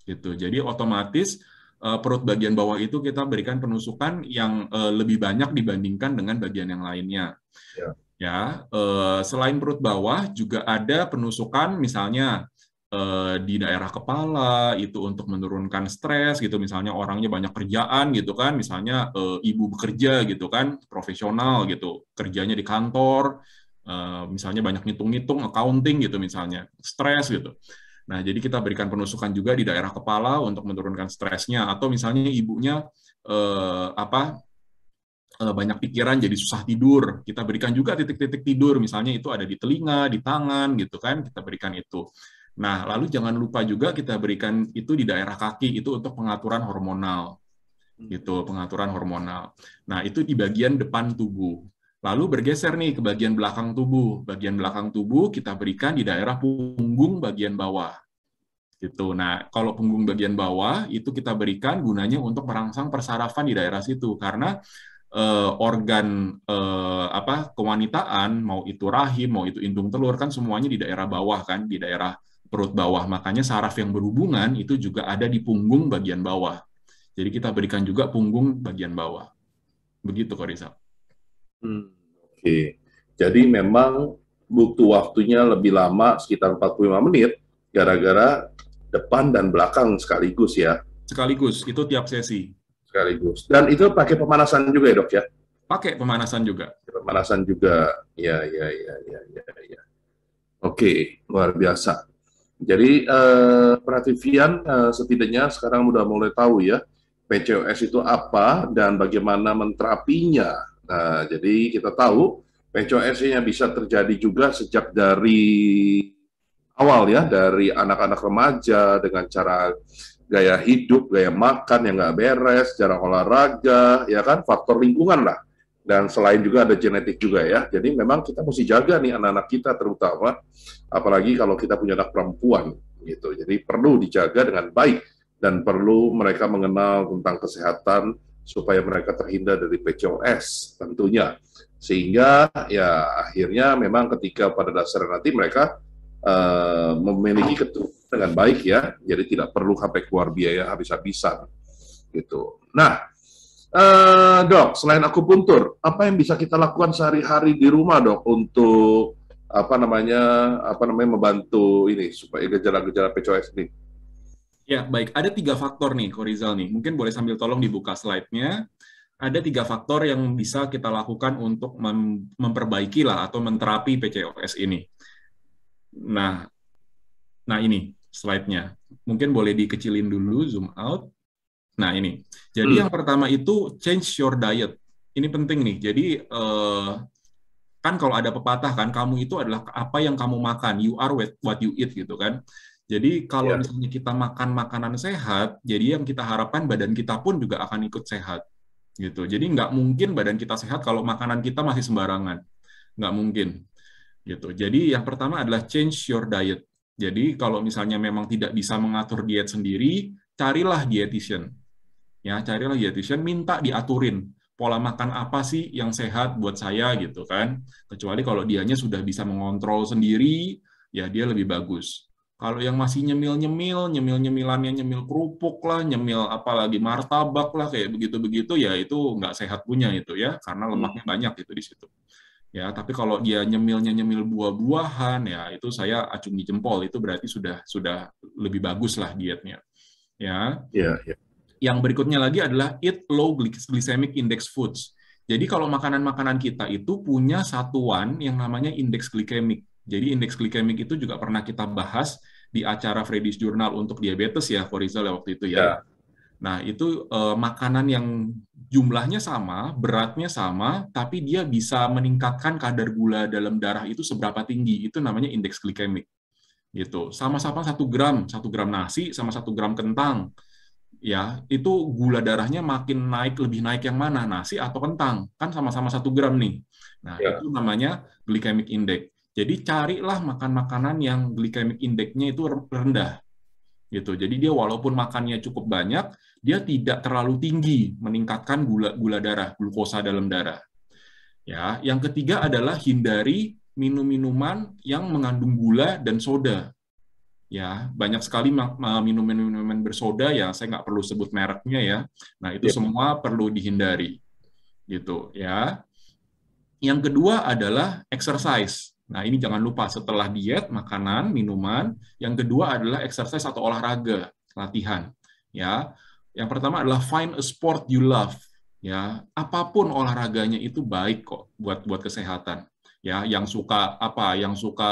B: Gitu. Jadi otomatis perut bagian bawah itu kita berikan penusukan yang lebih banyak dibandingkan dengan bagian yang lainnya. Ya, selain perut bawah juga ada penusukan misalnya di daerah kepala itu untuk menurunkan stres gitu, misalnya orangnya banyak kerjaan gitu kan, misalnya ibu bekerja gitu kan, profesional gitu, kerjanya di kantor, misalnya banyak ngitung-ngitung, accounting gitu misalnya, stres gitu. Nah, jadi kita berikan penusukan juga di daerah kepala untuk menurunkan stresnya, atau misalnya ibunya banyak pikiran jadi susah tidur, kita berikan juga titik-titik tidur, misalnya itu ada di telinga, di tangan gitu kan, kita berikan itu. Nah, lalu jangan lupa juga kita berikan itu di daerah kaki, itu untuk pengaturan hormonal. Gitu, pengaturan hormonal. Nah, itu di bagian depan tubuh. Lalu bergeser nih ke bagian belakang tubuh. Bagian belakang tubuh kita berikan di daerah punggung bagian bawah. Gitu. Nah, kalau punggung bagian bawah itu kita berikan gunanya untuk merangsang persarafan di daerah situ karena organ kewanitaan, mau itu rahim, mau itu indung telur kan semuanya di daerah bawah kan, di daerah perut bawah. Makanya saraf yang berhubungan itu juga ada di punggung bagian bawah. Jadi kita berikan juga punggung bagian bawah. Begitu, Korizal.
A: Oke. Jadi memang butuh waktunya lebih lama, sekitar 45 menit, gara-gara depan dan belakang sekaligus ya.
B: Sekaligus, itu tiap sesi.
A: Sekaligus. Dan itu pakai pemanasan juga ya, dok ya?
B: Pakai pemanasan juga.
A: Pemanasan juga. Ya. Oke, luar biasa. Jadi Prativian setidaknya sekarang udah mulai tahu ya PCOS itu apa dan bagaimana menterapinya. Nah, jadi kita tahu PCOS-nya bisa terjadi juga sejak dari awal ya, dari anak-anak remaja dengan cara gaya hidup, gaya makan yang nggak beres, cara olahraga, ya kan, faktor lingkungan lah. Dan selain juga ada genetik juga ya. Jadi memang kita mesti jaga nih anak-anak kita terutama, apalagi kalau kita punya anak perempuan gitu. Jadi perlu dijaga dengan baik dan perlu mereka mengenal tentang kesehatan supaya mereka terhindar dari PCOS tentunya. Sehingga ya akhirnya memang ketika pada dasarnya nanti mereka memiliki keturunan dengan baik ya. Jadi tidak perlu sampai keluar biaya habis-habisan gitu. Nah, dok, selain akupuntur, apa yang bisa kita lakukan sehari-hari di rumah, dok, untuk membantu ini supaya gejala-gejala PCOS ini?
B: Ya, baik. Ada 3 faktor nih, Korizal nih. Mungkin boleh sambil tolong dibuka slide-nya. Ada 3 faktor yang bisa kita lakukan untuk memperbaiki lah atau menterapi PCOS ini. Nah, ini slide-nya. Mungkin boleh dikecilin dulu, zoom out. Nah, ini. Jadi yang pertama itu change your diet. Ini penting nih. Jadi, kan kalau ada pepatah kan, kamu itu adalah apa yang kamu makan. You are what you eat, gitu kan. Jadi kalau misalnya kita makan makanan sehat, jadi yang kita harapkan badan kita pun juga akan ikut sehat. Gitu. Jadi nggak mungkin badan kita sehat kalau makanan kita masih sembarangan. Nggak mungkin. Gitu. Jadi yang pertama adalah change your diet. Jadi kalau misalnya memang tidak bisa mengatur diet sendiri, carilah dietitian. Ya, carilah dietitian, minta diaturin. Pola makan apa sih yang sehat buat saya gitu kan. Kecuali kalau dianya sudah bisa mengontrol sendiri, ya dia lebih bagus. Kalau yang masih nyemil-nyemilannya nyemil kerupuk lah, nyemil apalagi martabak lah, kayak begitu-begitu, ya itu nggak sehat punya itu ya, karena lemaknya banyak itu di situ. Ya, tapi kalau dia nyemil buah-buahan, ya itu saya acungi jempol, itu berarti sudah lebih bagus lah dietnya. Ya. Yang berikutnya lagi adalah eat low glycemic index foods. Jadi kalau makanan-makanan kita itu punya satuan yang namanya indeks glikemik. Jadi indeks glikemik itu juga pernah kita bahas di acara Freddy's Journal untuk diabetes ya, Korizal waktu itu ya. Nah, itu makanan yang jumlahnya sama, beratnya sama, tapi dia bisa meningkatkan kadar gula dalam darah itu seberapa tinggi. Itu namanya indeks glikemik. Gitu. Sama-sama 1 gram nasi sama 1 gram kentang. Ya, itu gula darahnya makin naik, lebih naik yang mana? Nasi atau kentang? Kan sama-sama 1 gram nih. Nah, itu namanya glycemic index. Jadi carilah makan-makanan yang glycemic index-nya itu rendah. Gitu. Jadi dia walaupun makannya cukup banyak, dia tidak terlalu tinggi meningkatkan gula darah, glukosa dalam darah. Ya, yang ketiga adalah hindari minum-minuman yang mengandung gula dan soda. Ya, banyak sekali minuman bersoda ya, saya nggak perlu sebut mereknya ya. Nah, itu semua perlu dihindari. Gitu ya. Yang kedua adalah exercise. Nah, ini jangan lupa setelah diet, makanan, minuman, yang kedua adalah exercise atau olahraga, latihan. Ya. Yang pertama adalah find a sport you love. Ya, apapun olahraganya itu baik kok buat kesehatan. Ya, yang suka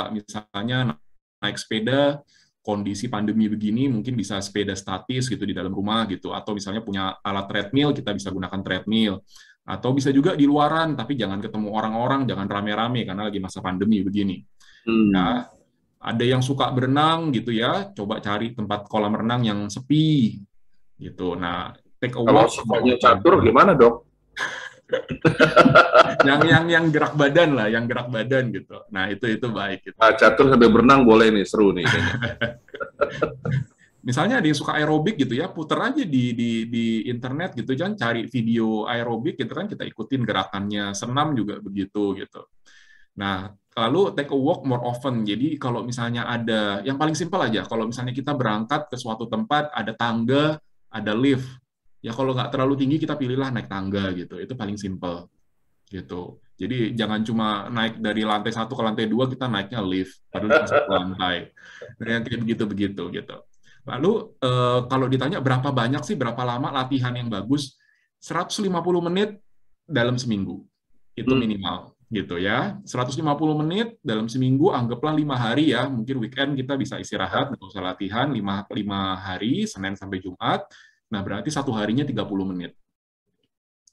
B: misalnya naik sepeda, kondisi pandemi begini mungkin bisa sepeda statis gitu di dalam rumah gitu, atau misalnya punya alat treadmill, kita bisa gunakan treadmill. Atau bisa juga di luaran, tapi jangan ketemu orang-orang, jangan rame-rame karena lagi masa pandemi begini. Ya, ada yang suka berenang gitu ya, coba cari tempat kolam renang yang sepi gitu. Nah, take a walk.
A: Kalau sukanya catur gimana, Dok?
B: yang gerak badan lah, yang gerak badan gitu. Nah, itu baik gitu.
A: Nah, catur sampai berenang boleh nih, seru nih.
B: Misalnya ada yang suka aerobik gitu ya, puter aja di internet gitu, jangan cari video aerobik gitu kan, kita ikutin gerakannya, senam juga begitu gitu. Nah, lalu take a walk more often. Jadi kalau misalnya ada, yang paling simpel aja, kalau misalnya kita berangkat ke suatu tempat, ada tangga, ada lift, ya kalau nggak terlalu tinggi kita pilihlah naik tangga gitu, itu paling simpel gitu. Jadi jangan cuma naik dari lantai 1 ke lantai 2 kita naiknya lift, padahal cuma 1 lantai. Nah, kayak begitu gitu. Lalu kalau ditanya berapa banyak sih, berapa lama latihan yang bagus, 150 menit dalam seminggu itu minimal gitu ya. 150 menit dalam seminggu, anggaplah 5 hari ya, mungkin weekend kita bisa istirahat, nggak usah latihan, 5 hari, Senin sampai Jumat. Nah, berarti 1 harinya 30 menit.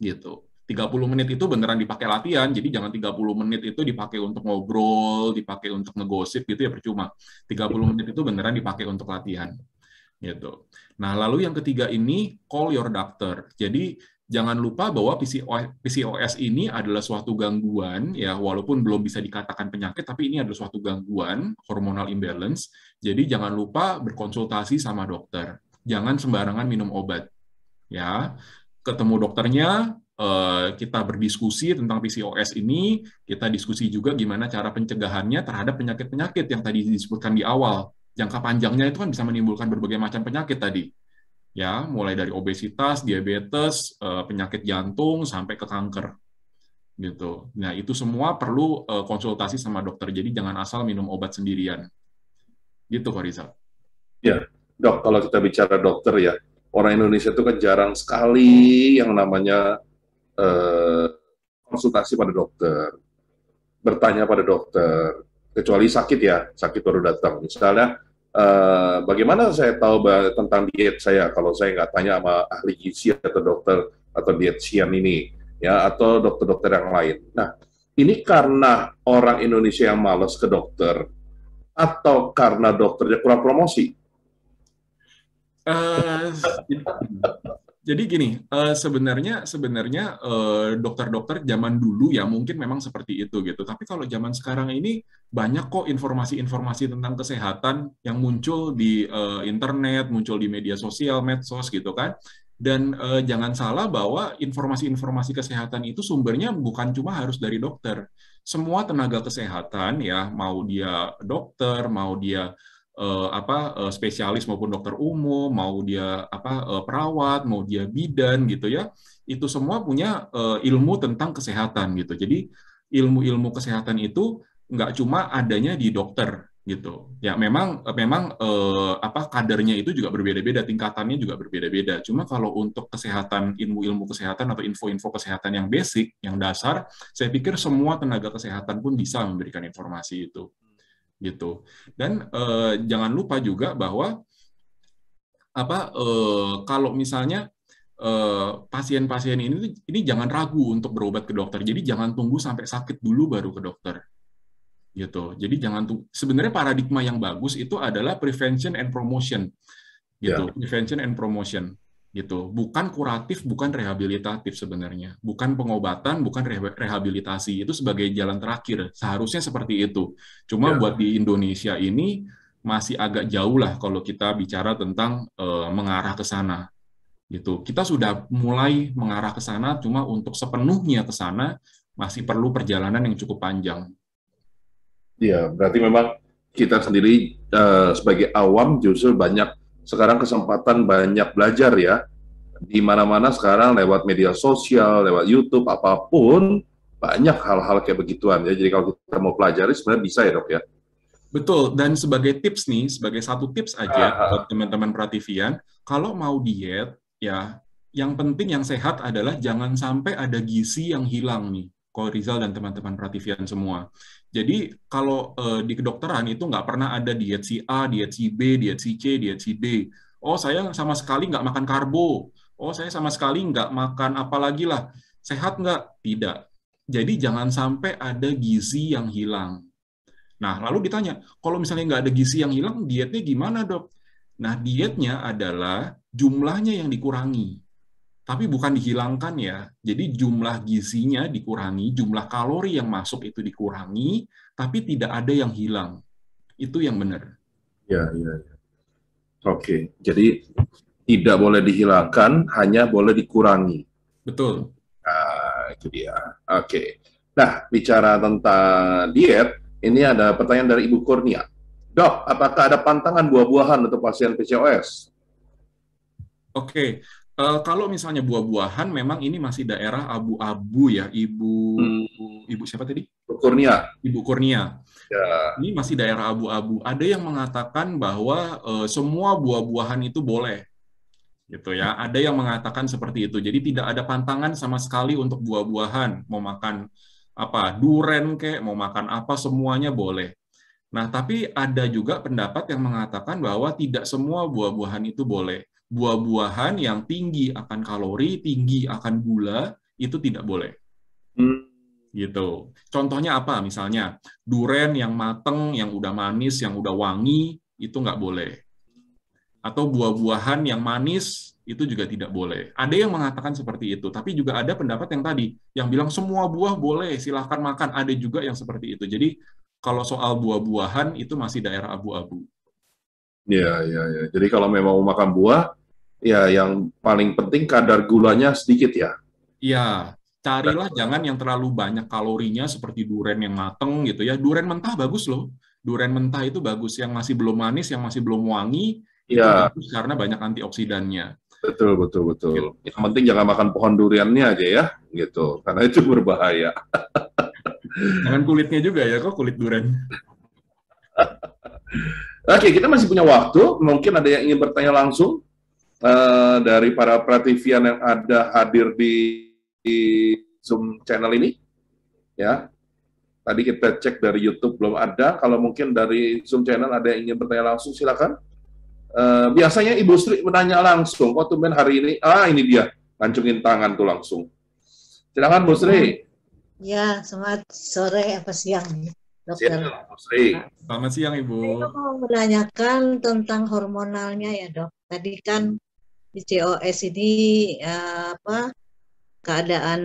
B: Gitu. 30 menit itu beneran dipakai latihan, jadi jangan 30 menit itu dipakai untuk ngobrol, dipakai untuk ngegosip gitu ya, percuma. 30 menit itu beneran dipakai untuk latihan. Gitu. Nah, lalu yang ketiga ini, call your doctor. Jadi, jangan lupa bahwa PCOS ini adalah suatu gangguan, ya walaupun belum bisa dikatakan penyakit, tapi ini adalah suatu gangguan, hormonal imbalance. Jadi, jangan lupa berkonsultasi sama dokter. Jangan sembarangan minum obat. Ya, ketemu dokternya, kita berdiskusi tentang PCOS ini, kita diskusi juga gimana cara pencegahannya terhadap penyakit-penyakit yang tadi disebutkan di awal. Jangka panjangnya itu kan bisa menimbulkan berbagai macam penyakit tadi. Ya, mulai dari obesitas, diabetes, penyakit jantung sampai ke kanker. gitu. Nah, itu semua perlu konsultasi sama dokter. Jadi jangan asal minum obat sendirian. Gitu, Pak Rizal.
A: Ya, dok, kalau kita bicara dokter ya, orang Indonesia itu kan jarang sekali yang namanya eh, konsultasi pada dokter, bertanya pada dokter, kecuali sakit ya, sakit baru datang. Misalnya, bagaimana saya tahu tentang diet saya kalau saya nggak tanya sama ahli gizi atau dokter atau dietitian ini, ya, atau dokter-dokter yang lain. Nah, ini karena orang Indonesia yang malas ke dokter, atau karena dokternya kurang promosi?
B: Eh, Jadi gini, sebenarnya dokter-dokter zaman dulu ya mungkin memang seperti itu gitu. Tapi kalau zaman sekarang ini banyak kok informasi-informasi tentang kesehatan yang muncul di internet, muncul di media sosial, medsos gitu kan. Dan jangan salah bahwa informasi-informasi kesehatan itu sumbernya bukan cuma harus dari dokter. Semua tenaga kesehatan ya, mau dia dokter, mau dia spesialis maupun dokter umum, mau dia perawat, mau dia bidan gitu ya, itu semua punya ilmu tentang kesehatan gitu. Jadi ilmu-ilmu kesehatan itu nggak cuma adanya di dokter gitu. Ya memang kadernya itu juga berbeda-beda, tingkatannya juga berbeda-beda. Cuma kalau untuk kesehatan, ilmu-ilmu kesehatan atau info-info kesehatan yang basic, yang dasar, saya pikir semua tenaga kesehatan pun bisa memberikan informasi itu gitu. Dan jangan lupa juga bahwa kalau misalnya pasien-pasien ini jangan ragu untuk berobat ke dokter. Jadi jangan tunggu sampai sakit dulu baru ke dokter. Gitu. Jadi jangan tunggu. Sebenarnya paradigma yang bagus itu adalah prevention and promotion. Gitu.
A: Ya.
B: Prevention and promotion. Gitu. Bukan kuratif, bukan rehabilitatif sebenarnya. Bukan pengobatan, bukan rehabilitasi. Itu sebagai jalan terakhir. Seharusnya seperti itu. Cuma
A: Ya.
B: buat di Indonesia ini masih agak jauh lah kalau kita bicara tentang mengarah ke sana. Gitu. Kita sudah mulai mengarah ke sana, cuma untuk sepenuhnya ke sana masih perlu perjalanan yang cukup panjang.
A: Ya, berarti memang kita sendiri sebagai awam justru sekarang kesempatan banyak belajar ya. Di mana-mana sekarang lewat media sosial, lewat YouTube, apapun, banyak hal-hal kayak begituan ya. Jadi kalau kita mau pelajari sebenarnya bisa ya dok ya.
B: Betul, dan sebagai tips nih, sebagai satu tips aja buat teman-teman Prativian, kalau mau diet, ya, yang penting yang sehat adalah jangan sampai ada gizi yang hilang nih, kalau Rizal dan teman-teman Prativian semua. Jadi kalau di kedokteran itu nggak pernah ada diet si A, diet si B, diet si C, diet si D. Oh, saya sama sekali nggak makan karbo. Oh, saya sama sekali nggak makan apa lagi lah. Sehat nggak? Tidak. Jadi jangan sampai ada gizi yang hilang. Nah, lalu ditanya, kalau misalnya nggak ada gizi yang hilang, dietnya gimana, dok? Nah, dietnya adalah jumlahnya yang dikurangi. Tapi bukan dihilangkan ya. Jadi jumlah gizinya dikurangi, jumlah kalori yang masuk itu dikurangi, tapi tidak ada yang hilang. Itu yang benar.
A: Ya, ya. Oke, jadi tidak boleh dihilangkan, hanya boleh dikurangi.
B: Betul.
A: Nah, itu dia. Oke. Nah, bicara tentang diet, ini ada pertanyaan dari Ibu Kurnia. Dok, apakah ada pantangan buah-buahan untuk pasien PCOS?
B: Oke. Kalau misalnya buah-buahan, memang ini masih daerah abu-abu ya, Ibu siapa tadi?
A: Ibu Kurnia.
B: Ibu Kurnia.
A: Ya.
B: Ini masih daerah abu-abu. Ada yang mengatakan bahwa semua buah-buahan itu boleh, gitu ya. Ada yang mengatakan seperti itu. Jadi tidak ada pantangan sama sekali untuk buah-buahan. Mau makan duren kek, mau makan apa, semuanya boleh. Nah, tapi ada juga pendapat yang mengatakan bahwa tidak semua buah-buahan itu boleh. Buah-buahan yang tinggi akan kalori, tinggi akan gula, itu tidak boleh. Gitu. Contohnya apa? Misalnya, duren yang mateng, yang udah manis, yang udah wangi, itu nggak boleh. Atau buah-buahan yang manis, itu juga tidak boleh. Ada yang mengatakan seperti itu, tapi juga ada pendapat yang tadi, yang bilang semua buah boleh, silahkan makan. Ada juga yang seperti itu. Jadi, kalau soal buah-buahan, itu masih daerah abu-abu.
A: Ya, ya, ya. Jadi kalau memang mau makan buah, ya yang paling penting kadar gulanya sedikit ya.
B: Iya, carilah jangan yang terlalu banyak kalorinya seperti duren yang mateng gitu ya. Duren mentah bagus loh. Duren mentah itu bagus. Yang masih belum manis, yang masih belum wangi, itu
A: Ya.
B: bagus karena banyak antioksidannya.
A: Betul, betul, betul. Yang penting jangan makan pohon duriannya aja ya, gitu. Karena itu berbahaya.
B: Jangan kulitnya juga ya, kok kulit durian.
A: Oke, kita masih punya waktu. Mungkin ada yang ingin bertanya langsung dari para Prativian yang ada hadir di Zoom channel ini. Ya, tadi kita cek dari YouTube belum ada. Kalau mungkin dari Zoom channel ada yang ingin bertanya langsung, silakan. Biasanya Ibu Sri menanya langsung. Kok tumben hari ini? Ini dia, mancungin tangan tuh langsung. Silakan Bu Sri.
D: Ya, selamat sore apa siang, dokter.
A: Silakan Bu Sri.
B: Selamat siang, Ibu.
D: Saya mau menanyakan tentang hormonalnya ya, Dok. Tadi kan PCOS ini keadaan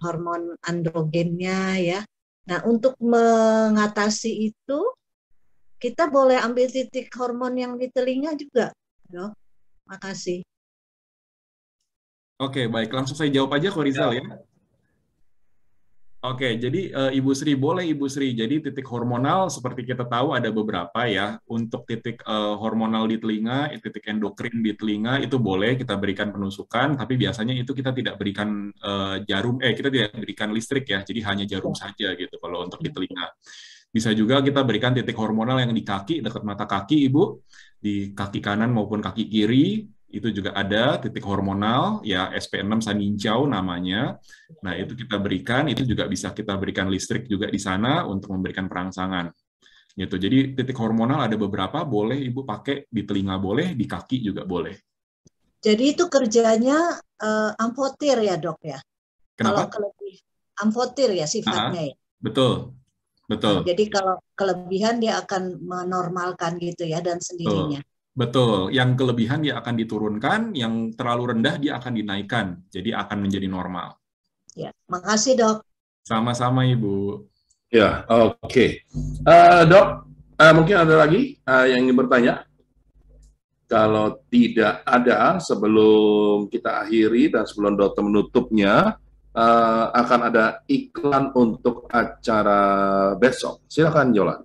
D: hormon androgennya ya. Nah, untuk mengatasi itu kita boleh ambil titik hormon yang di telinga juga, Dok. Makasih.
B: Oke, baik. Langsung saya jawab aja, Ko Rizal ya. Oke, jadi Ibu Sri, boleh Ibu Sri. Jadi titik hormonal seperti kita tahu ada beberapa ya. Untuk titik hormonal di telinga, titik endokrin di telinga itu boleh kita berikan penusukan, tapi biasanya itu kita tidak berikan jarum, kita tidak berikan listrik ya. Jadi hanya jarum saja gitu kalau untuk di telinga. Bisa juga kita berikan titik hormonal yang di kaki, dekat mata kaki Ibu, di kaki kanan maupun kaki kiri. Itu juga ada titik hormonal, ya SP6 Saninjau namanya. Nah, itu kita berikan, itu juga bisa kita berikan listrik juga di sana untuk memberikan perangsangan. Gitu. Jadi titik hormonal ada beberapa, boleh Ibu pakai di telinga boleh, di kaki juga boleh.
D: Jadi itu kerjanya amfotir ya, Dok ya?
B: Kenapa?
D: Kalau amfotir ya sifatnya ya?
B: Betul. Betul.
D: Nah, jadi kalau kelebihan dia akan menormalkan gitu ya dan sendirinya.
B: Betul, yang kelebihan dia akan diturunkan, yang terlalu rendah dia akan dinaikkan, jadi akan menjadi normal.
D: Ya, makasih Dok.
B: Sama-sama Ibu.
A: Ya, oke. Dok, mungkin ada lagi yang ingin bertanya? Kalau tidak ada, sebelum kita akhiri dan sebelum dokter menutupnya, akan ada iklan untuk acara besok. Silakan, Jolan.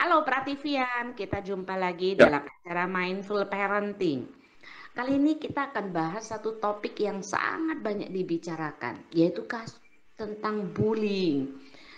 E: Halo Prativian, kita jumpa lagi dalam acara Mindful Parenting. Kali ini kita akan bahas satu topik yang sangat banyak dibicarakan, yaitu tentang bullying.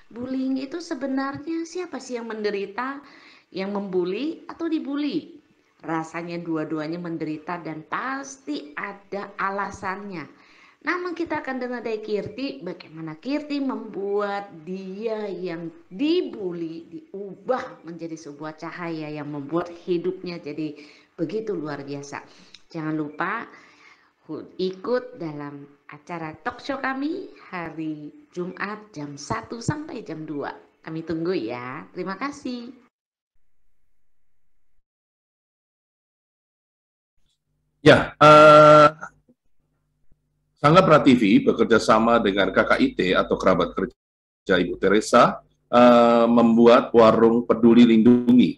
E: Bullying itu sebenarnya siapa sih yang menderita, yang membuli atau dibully? Rasanya dua-duanya menderita dan pasti ada alasannya. Namun kita akan dengar dari Kirti, bagaimana Kirti membuat dia yang dibully diubah menjadi sebuah cahaya yang membuat hidupnya jadi begitu luar biasa. Jangan lupa ikut dalam acara talk show kami hari Jumat jam 1 sampai jam 2. Kami tunggu ya. Terima kasih.
A: Ya, Sangga Prativi bekerja sama dengan KKIT atau kerabat kerja Ibu Teresa membuat warung peduli lindungi,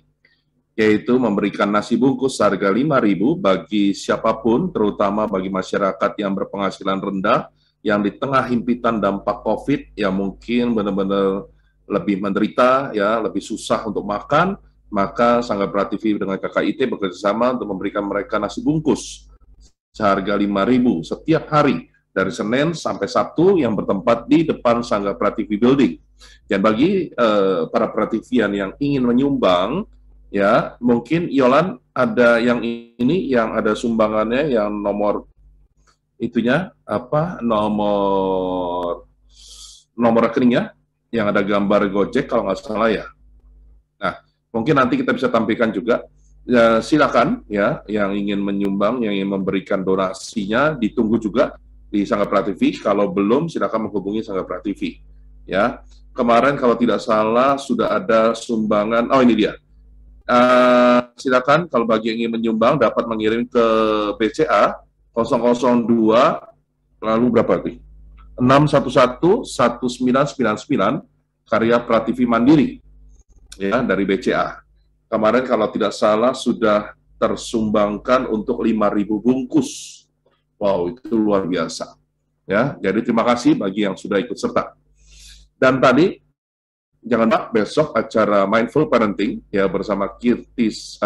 A: yaitu memberikan nasi bungkus harga 5.000 bagi siapapun, terutama bagi masyarakat yang berpenghasilan rendah, yang di tengah himpitan dampak COVID, yang mungkin benar-benar lebih menderita, ya lebih susah untuk makan, maka Sangga Prativi dengan KKIT bekerja sama untuk memberikan mereka nasi bungkus seharga 5.000 setiap hari, dari Senin sampai Sabtu yang bertempat di depan Sangga Prativi Building. Dan bagi para Prativian yang ingin menyumbang, ya mungkin Yolan ada yang ini yang ada sumbangannya yang nomor itunya apa nomor rekeningnya yang ada gambar Gojek kalau nggak salah ya. Nah mungkin nanti kita bisa tampilkan juga. Ya, silakan ya yang ingin menyumbang, yang ingin memberikan donasinya ditunggu juga di Sangga Prativi. Kalau belum, silakan menghubungi Sangga Prativi. Ya, kemarin kalau tidak salah sudah ada sumbangan. Oh ini dia. Silakan kalau bagi yang ingin menyumbang dapat mengirim ke BCA 002 lalu berapa nih? 611-1999 karya Prativi Mandiri ya dari BCA. Kemarin kalau tidak salah sudah tersumbangkan untuk 5.000 bungkus. Wow, itu luar biasa. Ya, jadi terima kasih bagi yang sudah ikut serta. Dan tadi jangan lupa besok acara Mindful Parenting ya bersama Kirtis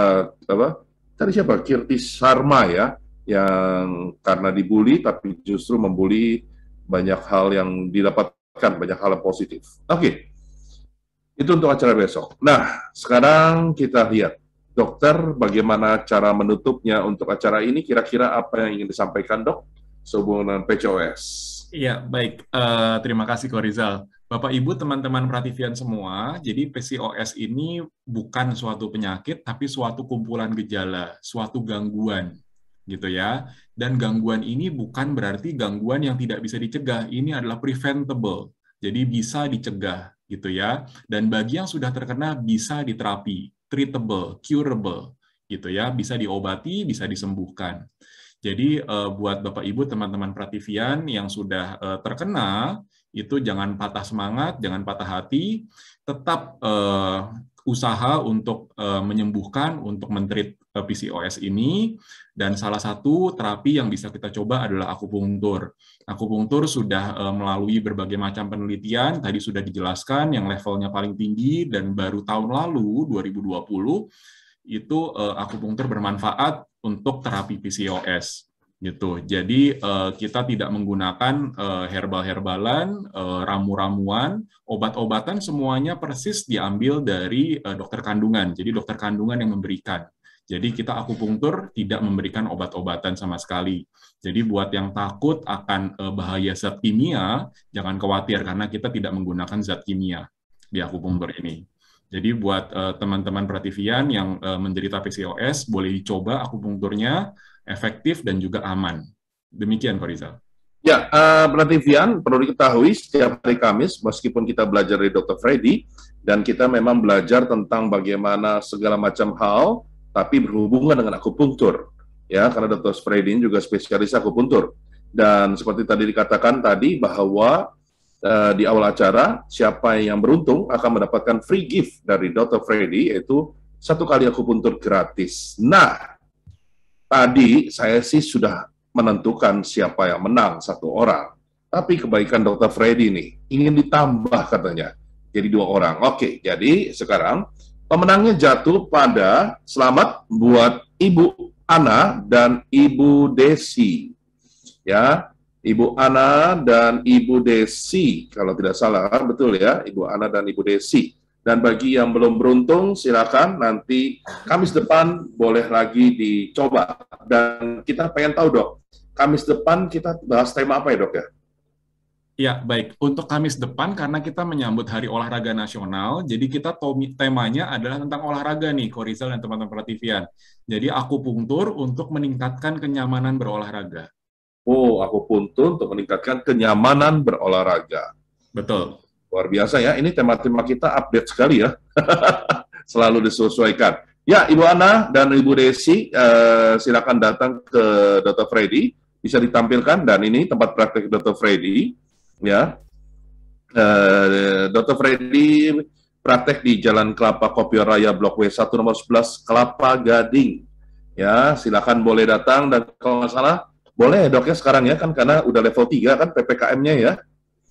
A: Kirtis Sharma ya, yang karena dibully tapi justru membuli banyak hal yang didapatkan, banyak hal yang positif. Oke. Itu untuk acara besok. Nah, sekarang kita lihat dokter bagaimana cara menutupnya untuk acara ini, kira-kira apa yang ingin disampaikan, Dok, sehubungan PCOS.
B: Iya, baik. Terima kasih, Ko Rizal. Bapak, Ibu, teman-teman Prativian semua, jadi PCOS ini bukan suatu penyakit, tapi suatu kumpulan gejala, suatu gangguan, gitu ya. Dan gangguan ini bukan berarti gangguan yang tidak bisa dicegah. Ini adalah preventable, jadi bisa dicegah, gitu ya. Dan bagi yang sudah terkena bisa diterapi, treatable, curable, gitu ya. Bisa diobati, bisa disembuhkan. Jadi buat Bapak Ibu, teman-teman Prativian yang sudah terkena, itu jangan patah semangat, jangan patah hati, tetap usaha untuk menyembuhkan, untuk men-treat PCOS ini, dan salah satu terapi yang bisa kita coba adalah akupunktur. Akupunktur sudah melalui berbagai macam penelitian, tadi sudah dijelaskan, yang levelnya paling tinggi, dan baru tahun lalu, 2020, itu akupunktur bermanfaat untuk terapi PCOS. Gitu. Jadi kita tidak menggunakan herbal-herbalan, ramu-ramuan, obat-obatan, semuanya persis diambil dari dokter kandungan. Jadi dokter kandungan yang memberikan. Jadi kita akupunktur tidak memberikan obat-obatan sama sekali. Jadi buat yang takut akan bahaya zat kimia, jangan khawatir karena kita tidak menggunakan zat kimia di akupunktur ini. Jadi buat teman-teman Prativian yang menderita PCOS, boleh dicoba akupunkturnya, efektif dan juga aman. Demikian, Ko Rizal.
A: Ya, Prativian perlu diketahui setiap hari Kamis, meskipun kita belajar dari Dr. Freddy, dan kita memang belajar tentang bagaimana segala macam hal, tapi berhubungan dengan akupunktur. Ya, karena Dr. Freddy juga spesialis akupunktur. Dan seperti tadi dikatakan tadi, bahwa di awal acara, siapa yang beruntung akan mendapatkan free gift dari Dr. Freddy, yaitu 1 kali akupunktur gratis. Nah, tadi saya sih sudah menentukan siapa yang menang, 1 orang. Tapi kebaikan Dr. Freddy nih, ingin ditambah katanya, jadi 2 orang. Oke, jadi sekarang pemenangnya jatuh pada, selamat buat Ibu Ana dan Ibu Desi. Ya, Ibu Ana dan Ibu Desi, kalau tidak salah, betul ya, Ibu Ana dan Ibu Desi. Dan bagi yang belum beruntung, silakan nanti Kamis depan boleh lagi dicoba. Dan kita pengen tahu, Dok, Kamis depan kita bahas tema apa ya, Dok ya?
B: Ya, baik. Untuk Kamis depan, karena kita menyambut Hari Olahraga Nasional, jadi kita temanya adalah tentang olahraga nih, Ko Rizal dan teman-teman Prativian. Jadi akupunktur untuk meningkatkan kenyamanan berolahraga.
A: Oh, akupunktur untuk meningkatkan kenyamanan berolahraga.
B: Betul.
A: Luar biasa ya, ini tema-tema kita update sekali ya. Selalu disesuaikan. Ya, Ibu Ana dan Ibu Desi, silakan datang ke Dr. Freddy. Bisa ditampilkan, dan ini tempat praktek Dr. Freddy. Ya, Dr. Freddy praktek di Jalan Kelapa Kopior Raya Blok W1 nomor 11 Kelapa Gading. Ya, silakan boleh datang, dan kalau nggak salah, boleh ya, Dok ya sekarang ya, kan karena udah level 3 kan PPKM-nya ya.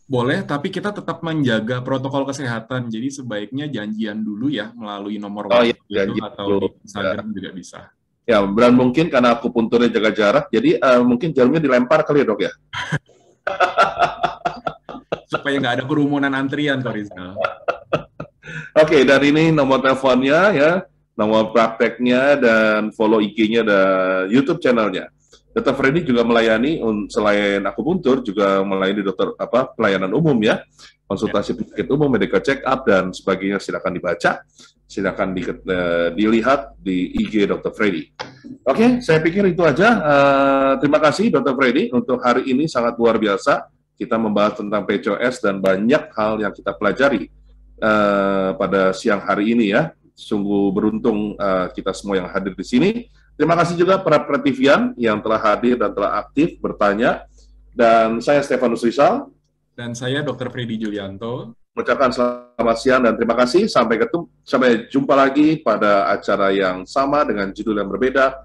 B: Boleh, tapi kita tetap menjaga protokol kesehatan. Jadi sebaiknya janjian dulu ya melalui nomor WhatsApp atau di Instagram ya. Juga bisa.
A: Ya, dan mungkin karena akupunkturnya jaga jarak, jadi mungkin jarumnya dilempar kali ya, Dok ya.
B: Supaya nggak ada kerumunan antrian, Ko Rizal.
A: Oke, dan ini nomor teleponnya ya, nomor prakteknya, dan follow IG-nya dan YouTube channelnya. Dr. Freddy juga melayani, selain akupunktur, juga melayani pelayanan umum ya, konsultasi penyakit umum, medical check up, dan sebagainya. Silakan dibaca, silakan dilihat di IG Dr. Freddy. Oke, saya pikir itu aja. Terima kasih Dr. Freddy, untuk hari ini sangat luar biasa. Kita membahas tentang PCOS dan banyak hal yang kita pelajari pada siang hari ini ya. Sungguh beruntung kita semua yang hadir di sini. Terima kasih juga para Prativian yang telah hadir dan telah aktif bertanya. Dan saya Stefanus Rizal.
B: Dan saya Dr. Freddy Julianto.
A: Mengucapkan selamat siang dan terima kasih. Sampai jumpa lagi pada acara yang sama dengan judul yang berbeda.